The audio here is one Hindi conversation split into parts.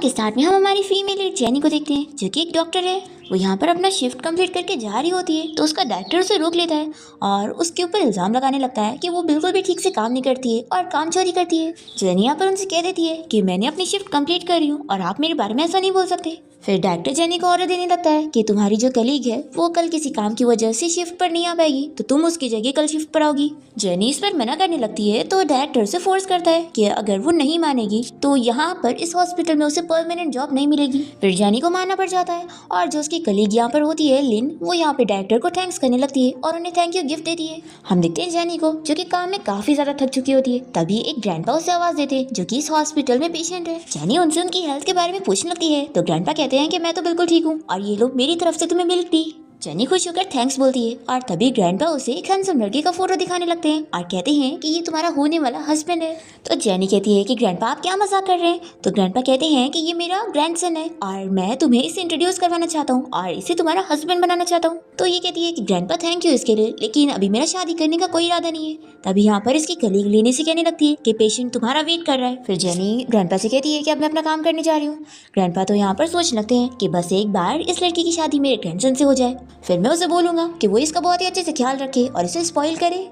के स्टार्ट में हम हमारी फीमेल लीड जेनी को देखते हैं जो कि एक डॉक्टर है। वो यहाँ पर अपना शिफ्ट कंप्लीट करके जा रही होती है तो उसका डायरेक्टर उसे रोक लेता है और उसके ऊपर इल्जाम लगाने लगता है कि वो बिल्कुल भी ठीक से काम नहीं करती है और काम चोरी करती है। जेनी यहाँ पर उनसे कह देती है कि मैंने अपनी शिफ्ट कंप्लीट कर रही हूँ और आप मेरे बारे में ऐसा नहीं बोल सकते। फिर डायरेक्टर जेनी को ऑर्डर देने लगता है कि तुम्हारी जो कलीग है वो कल किसी काम की वजह से शिफ्ट पर नहीं आ पाएगी तो तुम उसकी जगह कल शिफ्ट पर आओगी। जेनी इस पर मना करने लगती है तो डायरेक्टर से फोर्स करता है कि अगर वो नहीं मानेगी तो यहाँ पर इस हॉस्पिटल में उसे परमानेंट जॉब नहीं मिलेगी। फिर जेनी को मानना पड़ जाता है और जो उसकी कलीग यहाँ पर होती है लिन, वो यहाँ पे डायरेक्टर को थैंक्स करने लगती है और उन्हें थैंक यू गिफ्ट देती है। हम देखते हैं जेनी को जो कि काम में काफी ज्यादा थक चुकी होती है। तभी एक ग्रैंडपा उसे आवाज देते हैं जो कि इस हॉस्पिटल में पेशेंट है। जेनी उनसे उनकी हेल्थ के बारे में पूछने लगती है तो ग्रैंडपा कहते हैं कि मैं तो बिल्कुल ठीक हूँ और ये लो मेरी तरफ से तुम्हें मिल्क टी। जेनी खुश होकर थैंक्स बोलती है और तभी ग्रैंडपा उसे एक हैंडसम लड़के का फोटो दिखाने लगते हैं और कहते हैं कि ये तुम्हारा होने वाला हस्बैंड है। तो जेनी कहती है कि ग्रैंडपा आप क्या मजाक कर रहे हैं। तो ग्रैंडपा कहते हैं कि ये मेरा ग्रैंडसन है और मैं तुम्हें इसे इंट्रोड्यूस करवाना चाहता हूँ और इसे तुम्हारा हस्बैंड बनाना चाहता हूँ। तो ये कहती है कि ग्रैंडपा थैंक यू इसके लिए, लेकिन अभी मेरा शादी करने का कोई इरादा नहीं है। तभी यहाँ पर इसकी कलीग लेने से कहने लगती है कि पेशेंट तुम्हारा वेट कर रहा है। फिर जेनी ग्रैंडपा से कहती है कि अब मैं अपना काम करने जा रही हूँ। ग्रैंडपा तो यहाँ पर सोचने लगते हैं कि बस एक बार इस लड़की की शादी मेरे ग्रैंडसन से हो जाए, फिर मैं उसे बोलूंगा कि वो इसका बहुत ही अच्छे से ख्याल रखे और इसे स्पॉइल करे।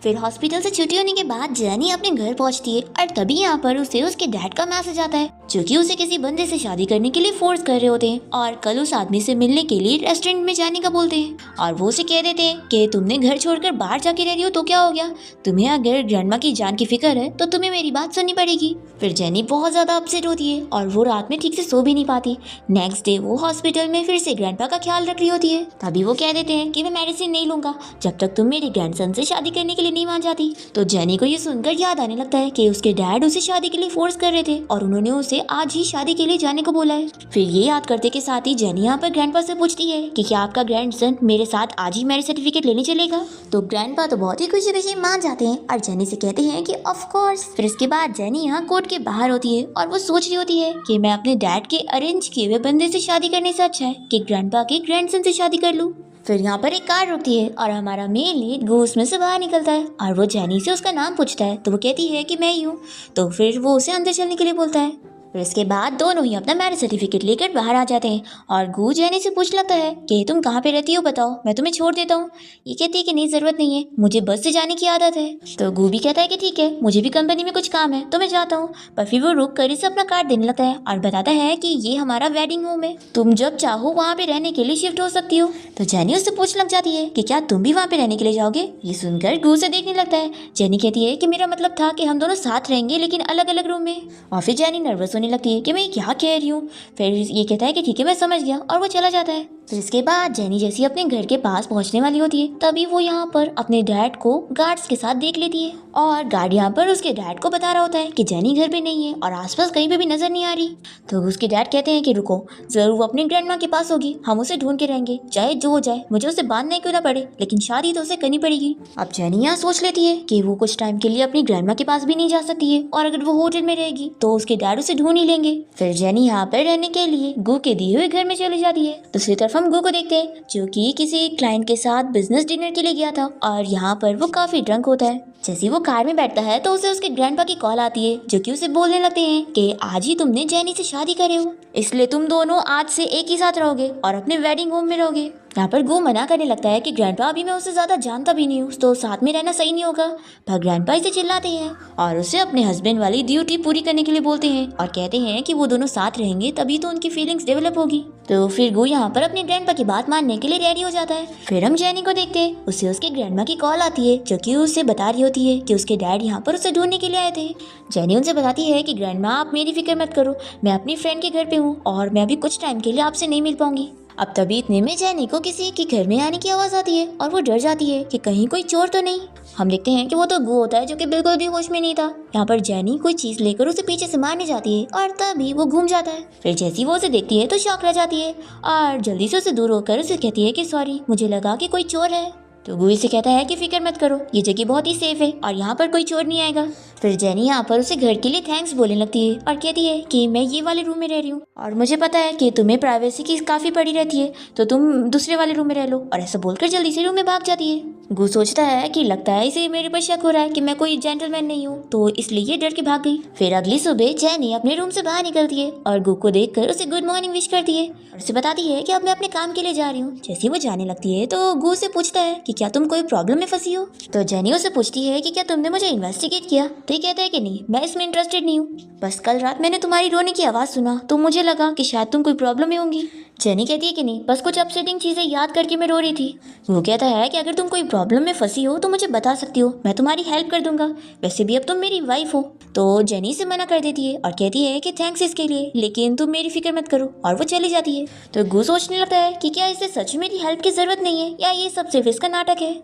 फिर हॉस्पिटल से छुट्टी होने के बाद जेनी अपने घर पहुंचती है और तभी यहाँ पर उसे उसके डैड का मैसेज आता है जो कि उसे किसी बंदे से शादी करने के लिए फोर्स कर रहे होते हैं और कल उस आदमी से मिलने के लिए रेस्टोरेंट में जाने का बोलते हैं। और वो उसे कह देते हैं कि तुमने घर छोड़कर बाहर जाके रह रही हो तो क्या हो गया, तुम्हें अगर ग्रैंडमा की जान की फिक्र है तो तुम्हें मेरी बात सुननी पड़ेगी। फिर जेनी बहुत ज्यादा अपसेट होती है और वो रात में ठीक से सो भी नहीं पाती। नेक्स्ट डे वो हॉस्पिटल में फिर से ग्रैंडपा का ख्याल रख रही होती है। तभी वो कह देते हैं कि मैं मेडिसिन नहीं लूंगा जब तक तुम मेरे ग्रैंडसन से शादी करने के लिए नहीं मान जाती। तो जेनी को ये सुनकर याद आने लगता है कि उसके डैड उसे शादी के लिए फोर्स कर रहे थे और उन्होंने उसे आज ही शादी के लिए जाने को बोला है। फिर ये याद करते के साथ ही जेनी यहाँ पर ग्रैंडपा से पूछती है कि क्या आपका ग्रैंडसन मेरे साथ आज ही मैरिज सर्टिफिकेट लेने चलेगा। तो ग्रैंडपा तो बहुत ही खुशी खुशी मान जाते हैं और जेनी से कहते हैं कि ऑफ कोर्स। फिर इसके बाद जेनी यहाँ कोर्ट के बाहर होती है और वो सोच रही होती है कि मैं अपने डैड के अरेंज किए हुए बंदे से शादी करने से अच्छा है कि ग्रैंडपा के ग्रैंडसन से शादी कर लूं। फिर यहाँ पर एक कार रुकती है और हमारा मेल लीड घूस में से बाहर निकलता है और वो जेनी से उसका नाम पूछता है तो वो कहती है कि मैं ही हूँ। तो फिर वो उसे अंदर चलने के लिए बोलता है। फिर इसके बाद दोनों ही अपना मैरिज सर्टिफिकेट लेकर बाहर आ जाते हैं और गू जेनी से पूछ लगता है कि तुम कहाँ पे रहती हो बताओ, मैं तुम्हें छोड़ देता हूँ। ये कहती है कि नहीं जरूरत नहीं है, मुझे बस से जाने की आदत है। तो गू भी कहता है कि ठीक है, मुझे भी कंपनी में कुछ काम है तो मैं जाता हूँ। पर फिर वो रुक कर इसे अपना कार्ड देने लगता है और बताता है कि ये हमारा वेडिंग होम है, तुम जब चाहो वहाँ पे रहने के लिए शिफ्ट हो सकती हो। तो जेनी उससे पूछ लग जाती है कि क्या तुम भी वहाँ पे रहने के लिए जाओगे। ये सुनकर गू से देखने लगता है। जेनी कहती है कि मेरा मतलब था कि हम दोनों साथ रहेंगे लेकिन अलग अलग रूम में। और फिर जेनी नर्वस होने लगती है कि मैं क्या कह रही हूँ। फिर ये कहता है कि ठीक है मैं समझ गया और वो चला जाता है। फिर इसके बाद जेनी जैसी अपने घर के पास पहुंचने वाली होती है तभी वो यहाँ पर अपने डैड को गार्ड्स के साथ देख लेती है और गार्ड यहाँ पर उसके डैड को बता रहा होता है कि जेनी घर पे नहीं है और आसपास कहीं पे भी नजर नहीं आ रही। तो उसके डैड कहते हैं कि रुको, जरूर वो अपनी ग्रैंडमा के पास होगी, हम उसे ढूंढ के रहेंगे चाहे जो हो जाए, मुझे उसे बांधने क्यों ना पड़े लेकिन शादी तो उसे करनी पड़ेगी। अब जेनी यहाँ सोच लेती है कि वो कुछ टाइम के लिए अपनी ग्रैंडमा के पास भी नहीं जा सकती है और अगर वो होटल में रहेगी तो उसके डैड उसे ढूंढ ही लेंगे। फिर जेनी यहाँ पर रहने के लिए गू के दिए हुए घर में चली जाती है। दूसरी तरफ हम गू को देखते हैं जो कि किसी क्लाइंट के साथ बिजनेस डिनर के लिए गया था और यहाँ पर वो काफी ड्रंक होता है। जैसे वो कार में बैठता है तो उसे उसके ग्रैंडपा की कॉल आती है जो कि उसे बोलने लगते हैं कि आज ही तुमने जेनी से शादी करे हो, इसलिए तुम दोनों आज से एक ही साथ रहोगे और अपने वेडिंग होम में रहोगे। यहाँ पर गू मना करने लगता है कि ग्रैंडपा अभी मैं उससे ज्यादा जानता भी नहीं हूँ तो साथ में रहना सही नहीं होगा। पर ग्रैंडपा इसे चिल्लाते हैं और उसे अपने हस्बैंड वाली ड्यूटी पूरी करने के लिए बोलते हैं और कहते हैं कि वो दोनों साथ रहेंगे तभी तो उनकी फीलिंग्स डेवलप होगी। तो फिर गू यहाँ पर अपने ग्रैंडपा की बात मानने के लिए रेडी हो जाता है। फिर हम जेनी को देखते हैं, उसे उसके ग्रैंडमा की कॉल आती है जो कि उसे बता रही होती है कि उसके डैड यहाँ पर उसे ढूंढने के लिए आए थे। जेनी उनसे बताती है कि ग्रैंडमा आप मेरी फिक्र मत करो, मैं अपनी फ्रेंड के घर पे हूँ और मैं अभी कुछ टाइम के लिए आपसे नहीं मिल पाऊंगी। अब तभी इतने में जेनी को किसी के घर में आने की आवाज आती है और वो डर जाती है कि कहीं कोई चोर तो नहीं। हम देखते हैं कि वो तो गू होता है जो कि बिल्कुल भी होश में नहीं था। यहाँ पर जेनी कोई चीज लेकर उसे पीछे से मारने जाती है और तभी वो घूम जाता है। फिर जैसी वो उसे देखती है तो शॉक रह जाती है और जल्दी से उसे दूर होकर उसे कहती है कि सॉरी, मुझे लगा कि कोई चोर है। तो गू इसे कहता है कि फिक्र मत करो, ये जगह बहुत ही सेफ है और यहाँ पर कोई चोर नहीं आएगा। फिर जेनी यहाँ पर उसे घर के लिए थैंक्स बोलने लगती है और कहती है कि मैं ये वाले रूम में रह रही हूँ और मुझे पता है कि तुम्हें प्राइवेसी की काफी पड़ी रहती है, तो तुम दूसरे वाले रूम में रह लो। और ऐसा बोलकर जल्दी से रूम में भाग जाती है। गू सोचता है कि लगता है इसे मेरे पर शक हो रहा है कि मैं कोई जेंटलमैन नहीं हूँ, तो इसलिए ये डर के भाग गई। फिर अगली सुबह जेनी अपने रूम से बाहर निकलती है और गू को देखकर उसे गुड मॉर्निंग विश करती है और उसे बताती है कि अब मैं अपने काम के लिए जा रही हूँ। जैसे वो जाने लगती है तो गू से पूछता है कि क्या तुम कोई प्रॉब्लम में फंसी हो। तो जेनी उसे पूछती है कि क्या तुमने मुझे इन्वेस्टिगेट किया। तो ये कहता है कि नहीं, मैं इसमें इंटरेस्टेड नहीं हूँ, बस कल रात मैंने तुम्हारी रोने की आवाज़ सुना तो मुझे लगा कि शायद तुम कोई प्रॉब्लम में होंगी। जेनी कहती है कि नहीं, बस कुछ अपसेटिंग चीज़ें याद करके मैं रो रही थी। वो कहता है कि अगर तुम कोई प्रॉब्लम में फंसी हो तो मुझे बता सकती हो, मैं तुम्हारी हेल्प कर दूंगा, वैसे भी अब तुम मेरी वाइफ हो। तो जेनी से मना कर देती है और कहती है कि थैंक्स इसके लिए, लेकिन तुम मेरी फिक्र मत करो, और वो चली जाती है। तो गू सोचने लगता है कि क्या इसे सच में मेरी हेल्प की जरूरत नहीं है या ये सब सिर्फ इसका नाटक है।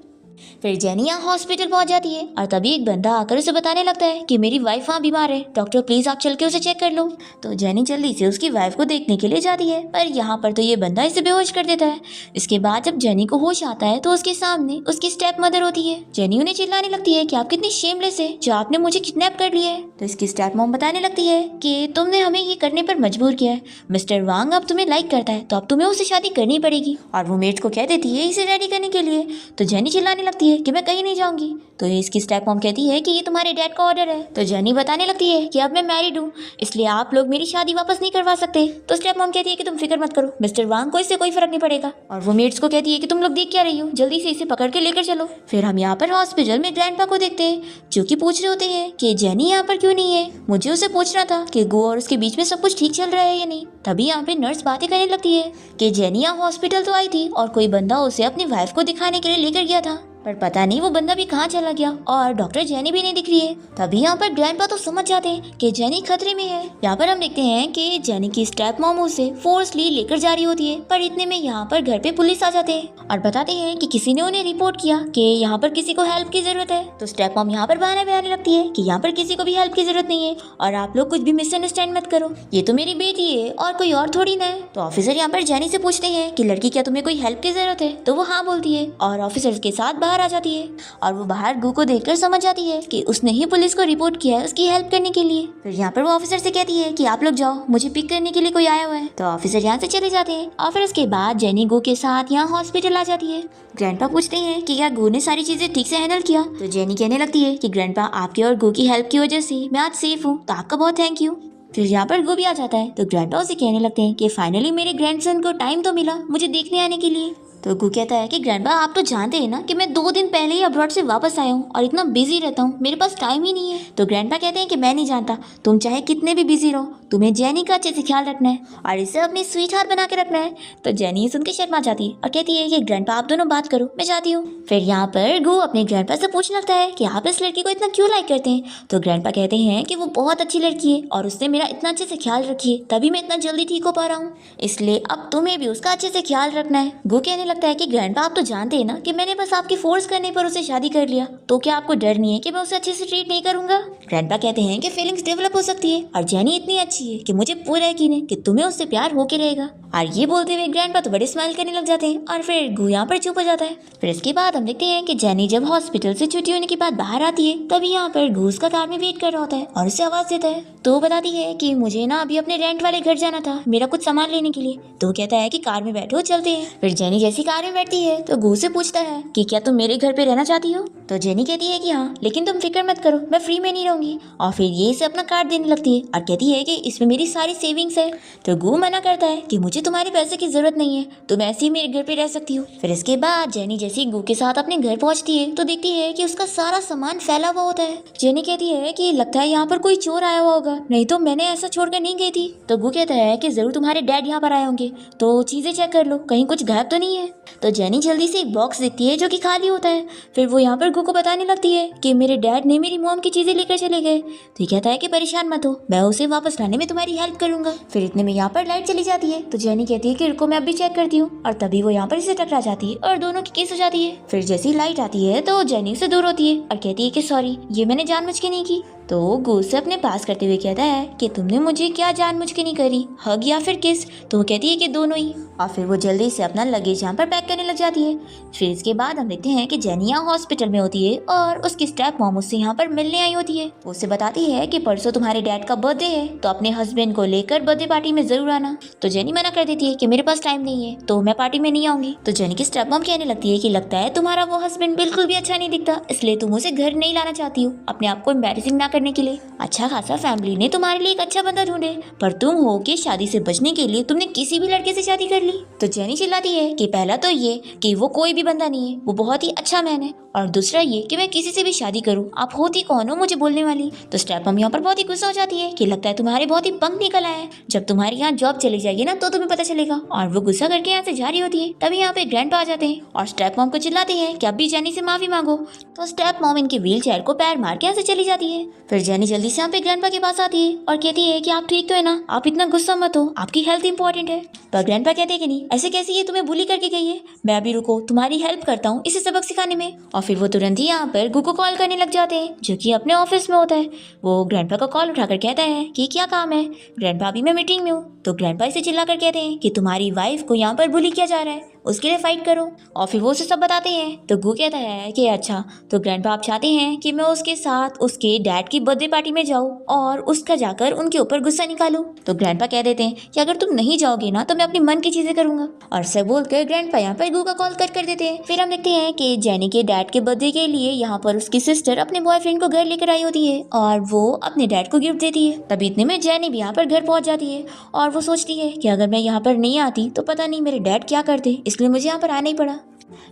फिर जेनी यहाँ हॉस्पिटल पहुंच जाती है और तभी एक बंदा आकर उसे बताने लगता है कि मेरी वाइफ वहाँ बीमार है, डॉक्टर प्लीज आप चल के उसे चेक कर लो। तो जेनी जल्दी से उसकी वाइफ को देखने के लिए जाती है, पर यहाँ पर तो ये बंदा इसे बेहोश कर देता है। इसके बाद जब जेनी को होश आता है तो उसके सामने उसकी स्टेप मदर होती है। जेनी उन्हें चिल्लाने लगती है कि आप कितनी शेमलेस है जो आपने मुझे किडनैप कर लिया है। तो इसकी स्टेप मॉम बताने लगती है कि तुमने हमें ये करने पर मजबूर किया है, मिस्टर वांग अब तुम्हें लाइक करता है तो अब तुम्हें उससे शादी करनी पड़ेगी। और वो मेट को कह देती है इसे रेडी करने के लिए। तो जेनी चिल्लाने लगती है कि मैं कहीं नहीं जाऊंगी। तो इसकी स्टेप मॉम कहती है कि ये तुम्हारे डैड का ऑर्डर है। तो जेनी बताने लगती है कि अब मैं मैरिड हूँ, इसलिए आप लोग मेरी शादी वापस नहीं करवा सकते। तो स्टेप मॉम कहती है कि तुम फिक्र मत करो, मिस्टर वांग को इससे कोई फर्क नहीं पड़ेगा। और वो मेट्स को कहती है कि तुम लोग देख क्या रही हो, जल्दी से इसे पकड़ के लेकर चलो। फिर हम यहाँ पर हॉस्पिटल में ग्रैंडपा को देखते हैं जो कि पूछ रहे होते हैं कि जेनी यहाँ पर क्यों नहीं है। मुझे उसे पूछना था कि गो और उसके बीच में सब कुछ ठीक चल रहा है या नहीं। तभी यहाँ पे नर्स बातें करने लगती है कि जेनी यहाँ हॉस्पिटल तो आई थी और कोई बंदा उसे अपनी वाइफ को दिखाने के लिए लेकर गया था, पर पता नहीं वो बंदा भी कहाँ चला गया और डॉक्टर जेनी भी नहीं दिख रही है। तभी यहाँ पर ग्रैंडपा तो समझ जाते हैं कि जेनी खतरे में है। यहाँ पर हम देखते हैं कि जेनी की स्टेप मॉम उसे फोर्सली लेकर जा रही होती है, पर इतने में यहाँ पर घर पे पुलिस आ जाते हैं और बताते हैं कि किसी ने उन्हें रिपोर्ट किया कि यहाँ पर किसी को हेल्प की जरूरत है। तो स्टेप मॉम यहाँ पर बहाने बनाने लगती है कि यहाँ पर किसी को भी हेल्प की जरूरत नहीं है और आप लोग कुछ भी मिसअंडरस्टैंड मत करो, ये तो मेरी बेटी है और कोई और थोड़ी ना है। तो ऑफिसर यहाँ पर जेनी से पूछते हैं कि लड़की क्या तुम्हें कोई हेल्प की जरूरत है। तो वो हाँ बोलती है और ऑफिसर के साथ बाहर आ जाती है और वो बाहर गू को देखकर समझ जाती है कि उसने ही पुलिस को रिपोर्ट किया है उसकी हेल्प करने के लिए। फिर यहाँ पर वो ऑफिसर से कहती है कि आप लोग जाओ, मुझे पिक करने के लिए कोई आया हुआ है। तो ऑफिसर यहाँ से चले जाते हैं और फिर उसके बाद जेनी गू के साथ यहाँ हॉस्पिटल आ जाती है। ग्रैंडपा पूछते हैं कि क्या गू ने सारी चीजें ठीक से हैंडल किया। तो जेनी कहने लगती है कि ग्रैंडपा आपके और गू की हेल्प की वजह से मैं आज सेफ हूँ, तो आपका बहुत थैंक यू। फिर यहाँ पर गू भी आ जाता है तो ग्रैंडपा उसे कहने लगते हैं कि फाइनली मेरे ग्रैंडसन को टाइम तो मिला मुझे देखने आने के लिए। तो गू कहता है कि ग्रैंडपा आप तो जानते हैं ना कि मैं 2 दिन पहले ही अब्रॉड से वापस आया हूँ और इतना बिजी रहता हूँ, मेरे पास टाइम ही नहीं है। तो ग्रैंडपा कहते हैं कि मैं नहीं जानता, तुम चाहे कितने भी बिजी रहो, तुम्हें जेनी का अच्छे से ख्याल रखना है और इसे अपनी स्वीट हार्ट बना के रखना है। तो जेनी सुनकर शर्मा जाती है और कहती है कि ग्रैंडपा आप दोनों बात करो, मैं जाती हूँ। फिर यहाँ पर गू अपने ग्रैंडपा से पूछने लगता है कि आप इस लड़की को इतना क्यों लाइक करते हैं। तो ग्रैंडपा कहते हैं कि वो बहुत अच्छी लड़की है और उसने मेरा इतना अच्छे से ख्याल रखी है, तभी मैं इतना जल्दी ठीक हो पा रहा हूँ, इसलिए अब तुम्हें भी उसका अच्छे से ख्याल रखना है। गू कहने लगता है कि ग्रैंडपा आप तो जानते हैं ना कि मैंने बस आपकी फोर्स करने पर उसे शादी कर लिया, तो क्या आपको डर नहीं है कि मैं उसे अच्छे से ट्रीट नहीं करूंगा। ग्रैंडपा कहते हैं कि फीलिंग्स डेवलप हो सकती है और जेनी इतनी अच्छी है कि मुझे पूरा यकीन है कि तुम्हें उससे प्यार होके रहेगा। और ये बोलते हुए ग्रैंडपा तो बड़े स्माइल करने लग जाते हैं और फिर गू यहाँ पर चुप हो जाता है। फिर इसके बाद हम देखते हैं कि जेनी जब हॉस्पिटल से छुट्टी होने के बाद बाहर आती है तभी यहाँ पर गू उसका कार में वेट कर रहा होता है और उसे आवाज देता है। तो बताती है कि मुझे ना अभी अपने रेंट वाले घर जाना था मेरा कुछ सामान लेने के लिए। तो कहता है कि कार में बैठो चलते हैं। फिर जेनी जैसी कार में बैठती है तो गू से पूछता है कि क्या तुम मेरे घर पे रहना चाहती हो। तो जेनी कहती है कि हाँ, लेकिन तुम फिक्र मत करो, मैं फ्री में नहीं रहूंगी। और फिर ये इसे अपना कार्ड देने लगती है और कहती है कि इसमें मेरी सारी सेविंग्स है। तो गू मना करता है कि मुझे तुम्हारे पैसे की जरूरत नहीं है, तुम ऐसे ही मेरे घर पे रह सकती हो। फिर इसके बाद जेनी जैसी गू के साथ अपने घर पहुंचती है तो देखती है कि उसका सारा सामान फैला हुआ होता है। जेनी कहती है कि लगता है यहाँ पर कोई चोर आया हुआ होगा, नहीं तो मैंने ऐसा छोड़कर नहीं गई थी। तो गू कहता है कि जरूर तुम्हारे डैड यहाँ पर आए होंगे, तो चीजें चेक कर लो कहीं कुछ गायब तो नहीं है। तो जेनी जल्दी से एक बॉक्स देखती है जो कि खाली होता है। फिर वो यहाँ पर गू को बताने लगती है कि मेरे डैड ने मेरी मॉम की चीजें लेकर चले गए। तो कहता है कि परेशान मत हो, मैं उसे वापस लाने में तुम्हारी हेल्प करूंगा। फिर इतने में यहाँ पर लाइट चली जाती है तो जेनी कहती है कि रुको मैं अभी चेक करती हूँ, और तभी वो यहाँ पर इसे टकरा जाती है और दोनों की केस हो जाती है। फिर जैसी लाइट आती है तो जेनी से दूर होती है और कहती है कि सॉरी, ये मैंने जानबूझ के नहीं की। तो गू से अपने पास करते हुए कहता है कि तुमने मुझे क्या जानबूझ के नहीं करी, हग या फिर किस। तो वो कहती है कि दोनों ही। और फिर वो जल्दी से अपना लगेज यहाँ पर पैक करने लग जाती है। फिर इसके बाद हम देखते हैं कि जेनी यहाँ हॉस्पिटल में होती है और उसकी स्टेप मॉम उससे यहाँ पर मिलने आई होती है। वो उससे बताती है कि परसों तुम्हारे डैड का बर्थडे है, तो अपने हस्बैंड को लेकर बर्थडे पार्टी में जरूर आना। तो जेनी मना कर देती है कि मेरे पास टाइम नहीं है, तो मैं पार्टी में नहीं आऊंगी। तो जेनी की स्टेप मॉम कहने लगती है कि लगता है तुम्हारा वो हस्बैंड बिल्कुल भी अच्छा नहीं दिखता, इसलिए तुम उसे घर नहीं लाना चाहती हो अपने आप को एम्बैरेसिंग ना करने के लिए। अच्छा खासा फैमिली ने तुम्हारे लिए एक अच्छा बंदा ढूंढे, पर तुम हो कि शादी से बचने के लिए तुमने किसी भी लड़के से शादी कर ली। तो जेनी चिल्लाती है कि पहला तो ये कि वो कोई भी बंदा नहीं है, वो बहुत ही अच्छा मैन है, और दूसरा ये कि मैं किसी से भी शादी करूं, आप होती कौन हो मुझे बोलने वाली। तो स्टेप मॉम यहाँ पर बहुत ही गुस्सा हो जाती है कि लगता है तुम्हारे बहुत ही पंख निकल आए हैं, जब तुम्हारी यहाँ जॉब चली जाएगी ना तो तुम्हें पता चलेगा। और वो गुस्सा करके यहाँ से जा रही होती है, तभी यहाँ पे ग्रैंडपा आ जाते हैं और स्टेप मॉम को चिल्लाते हैं कि अब भी जेनी से माफी मांगो। तो स्टेप मॉम इनके व्हील चेयर को पैर मार के यहाँ से चली जाती है। फिर जेनी जल्दी से यहाँ पे ग्रैंडपा के पास आती है और कहती है कि आप ठीक तो है ना, आप इतना गुस्सा मत हो, आपकी हेल्थ इंपॉर्टेंट है। पर ग्रैंडपा कहते हैं कि नहीं, ऐसे कैसे ये तुम्हें बुली करके गई है, मैं अभी रुको तुम्हारी हेल्प करता हूँ इसे सबक सिखाने में। और फिर वो तुरंत ही यहाँ पर गू को कॉल करने लग जाते हैं, जो कि अपने ऑफिस में होता है। वो ग्रैंडपा का कॉल उठाकर कहता है कि क्या काम है। ग्रैंडपा अभी मैं मीटिंग में हूँ। तो ग्रैंडपा इसे चिल्लाकर कहते हैं कि तुम्हारी वाइफ को यहाँ पर बुली किया जा रहा है, उसके लिए फाइट करो। और फिर वो उसे सब बताते हैं। तो गू कहता है कि अच्छा, तो ग्रैंडपा आप चाहते हैं कि मैं उसके साथ उसके डैड की बर्थडे पार्टी में जाऊँ और उसका जाकर उनके ऊपर गुस्सा निकालूं। तो ग्रैंडपा कह देते हैं कि अगर तुम नहीं जाओगे ना तो मैं अपने मन की चीजें करूंगा। और सब बोलकर ग्रैंडपा यहाँ पर गू का कॉल कट कर देते हैं। फिर हम देखते हैं कि जेनी के डैड के बर्थडे के लिए यहाँ पर उसकी सिस्टर अपने बॉयफ्रेंड को घर लेकर आई होती है और वो अपने डैड को गिफ्ट देती है। तभी इतने में जेनी भी यहाँ पर घर पहुंच जाती है और वो सोचती है कि अगर मैं यहाँ पर नहीं आती तो पता नहीं मेरे डैड क्या करते, इसलिए मुझे यहाँ पर आना ही पड़ा।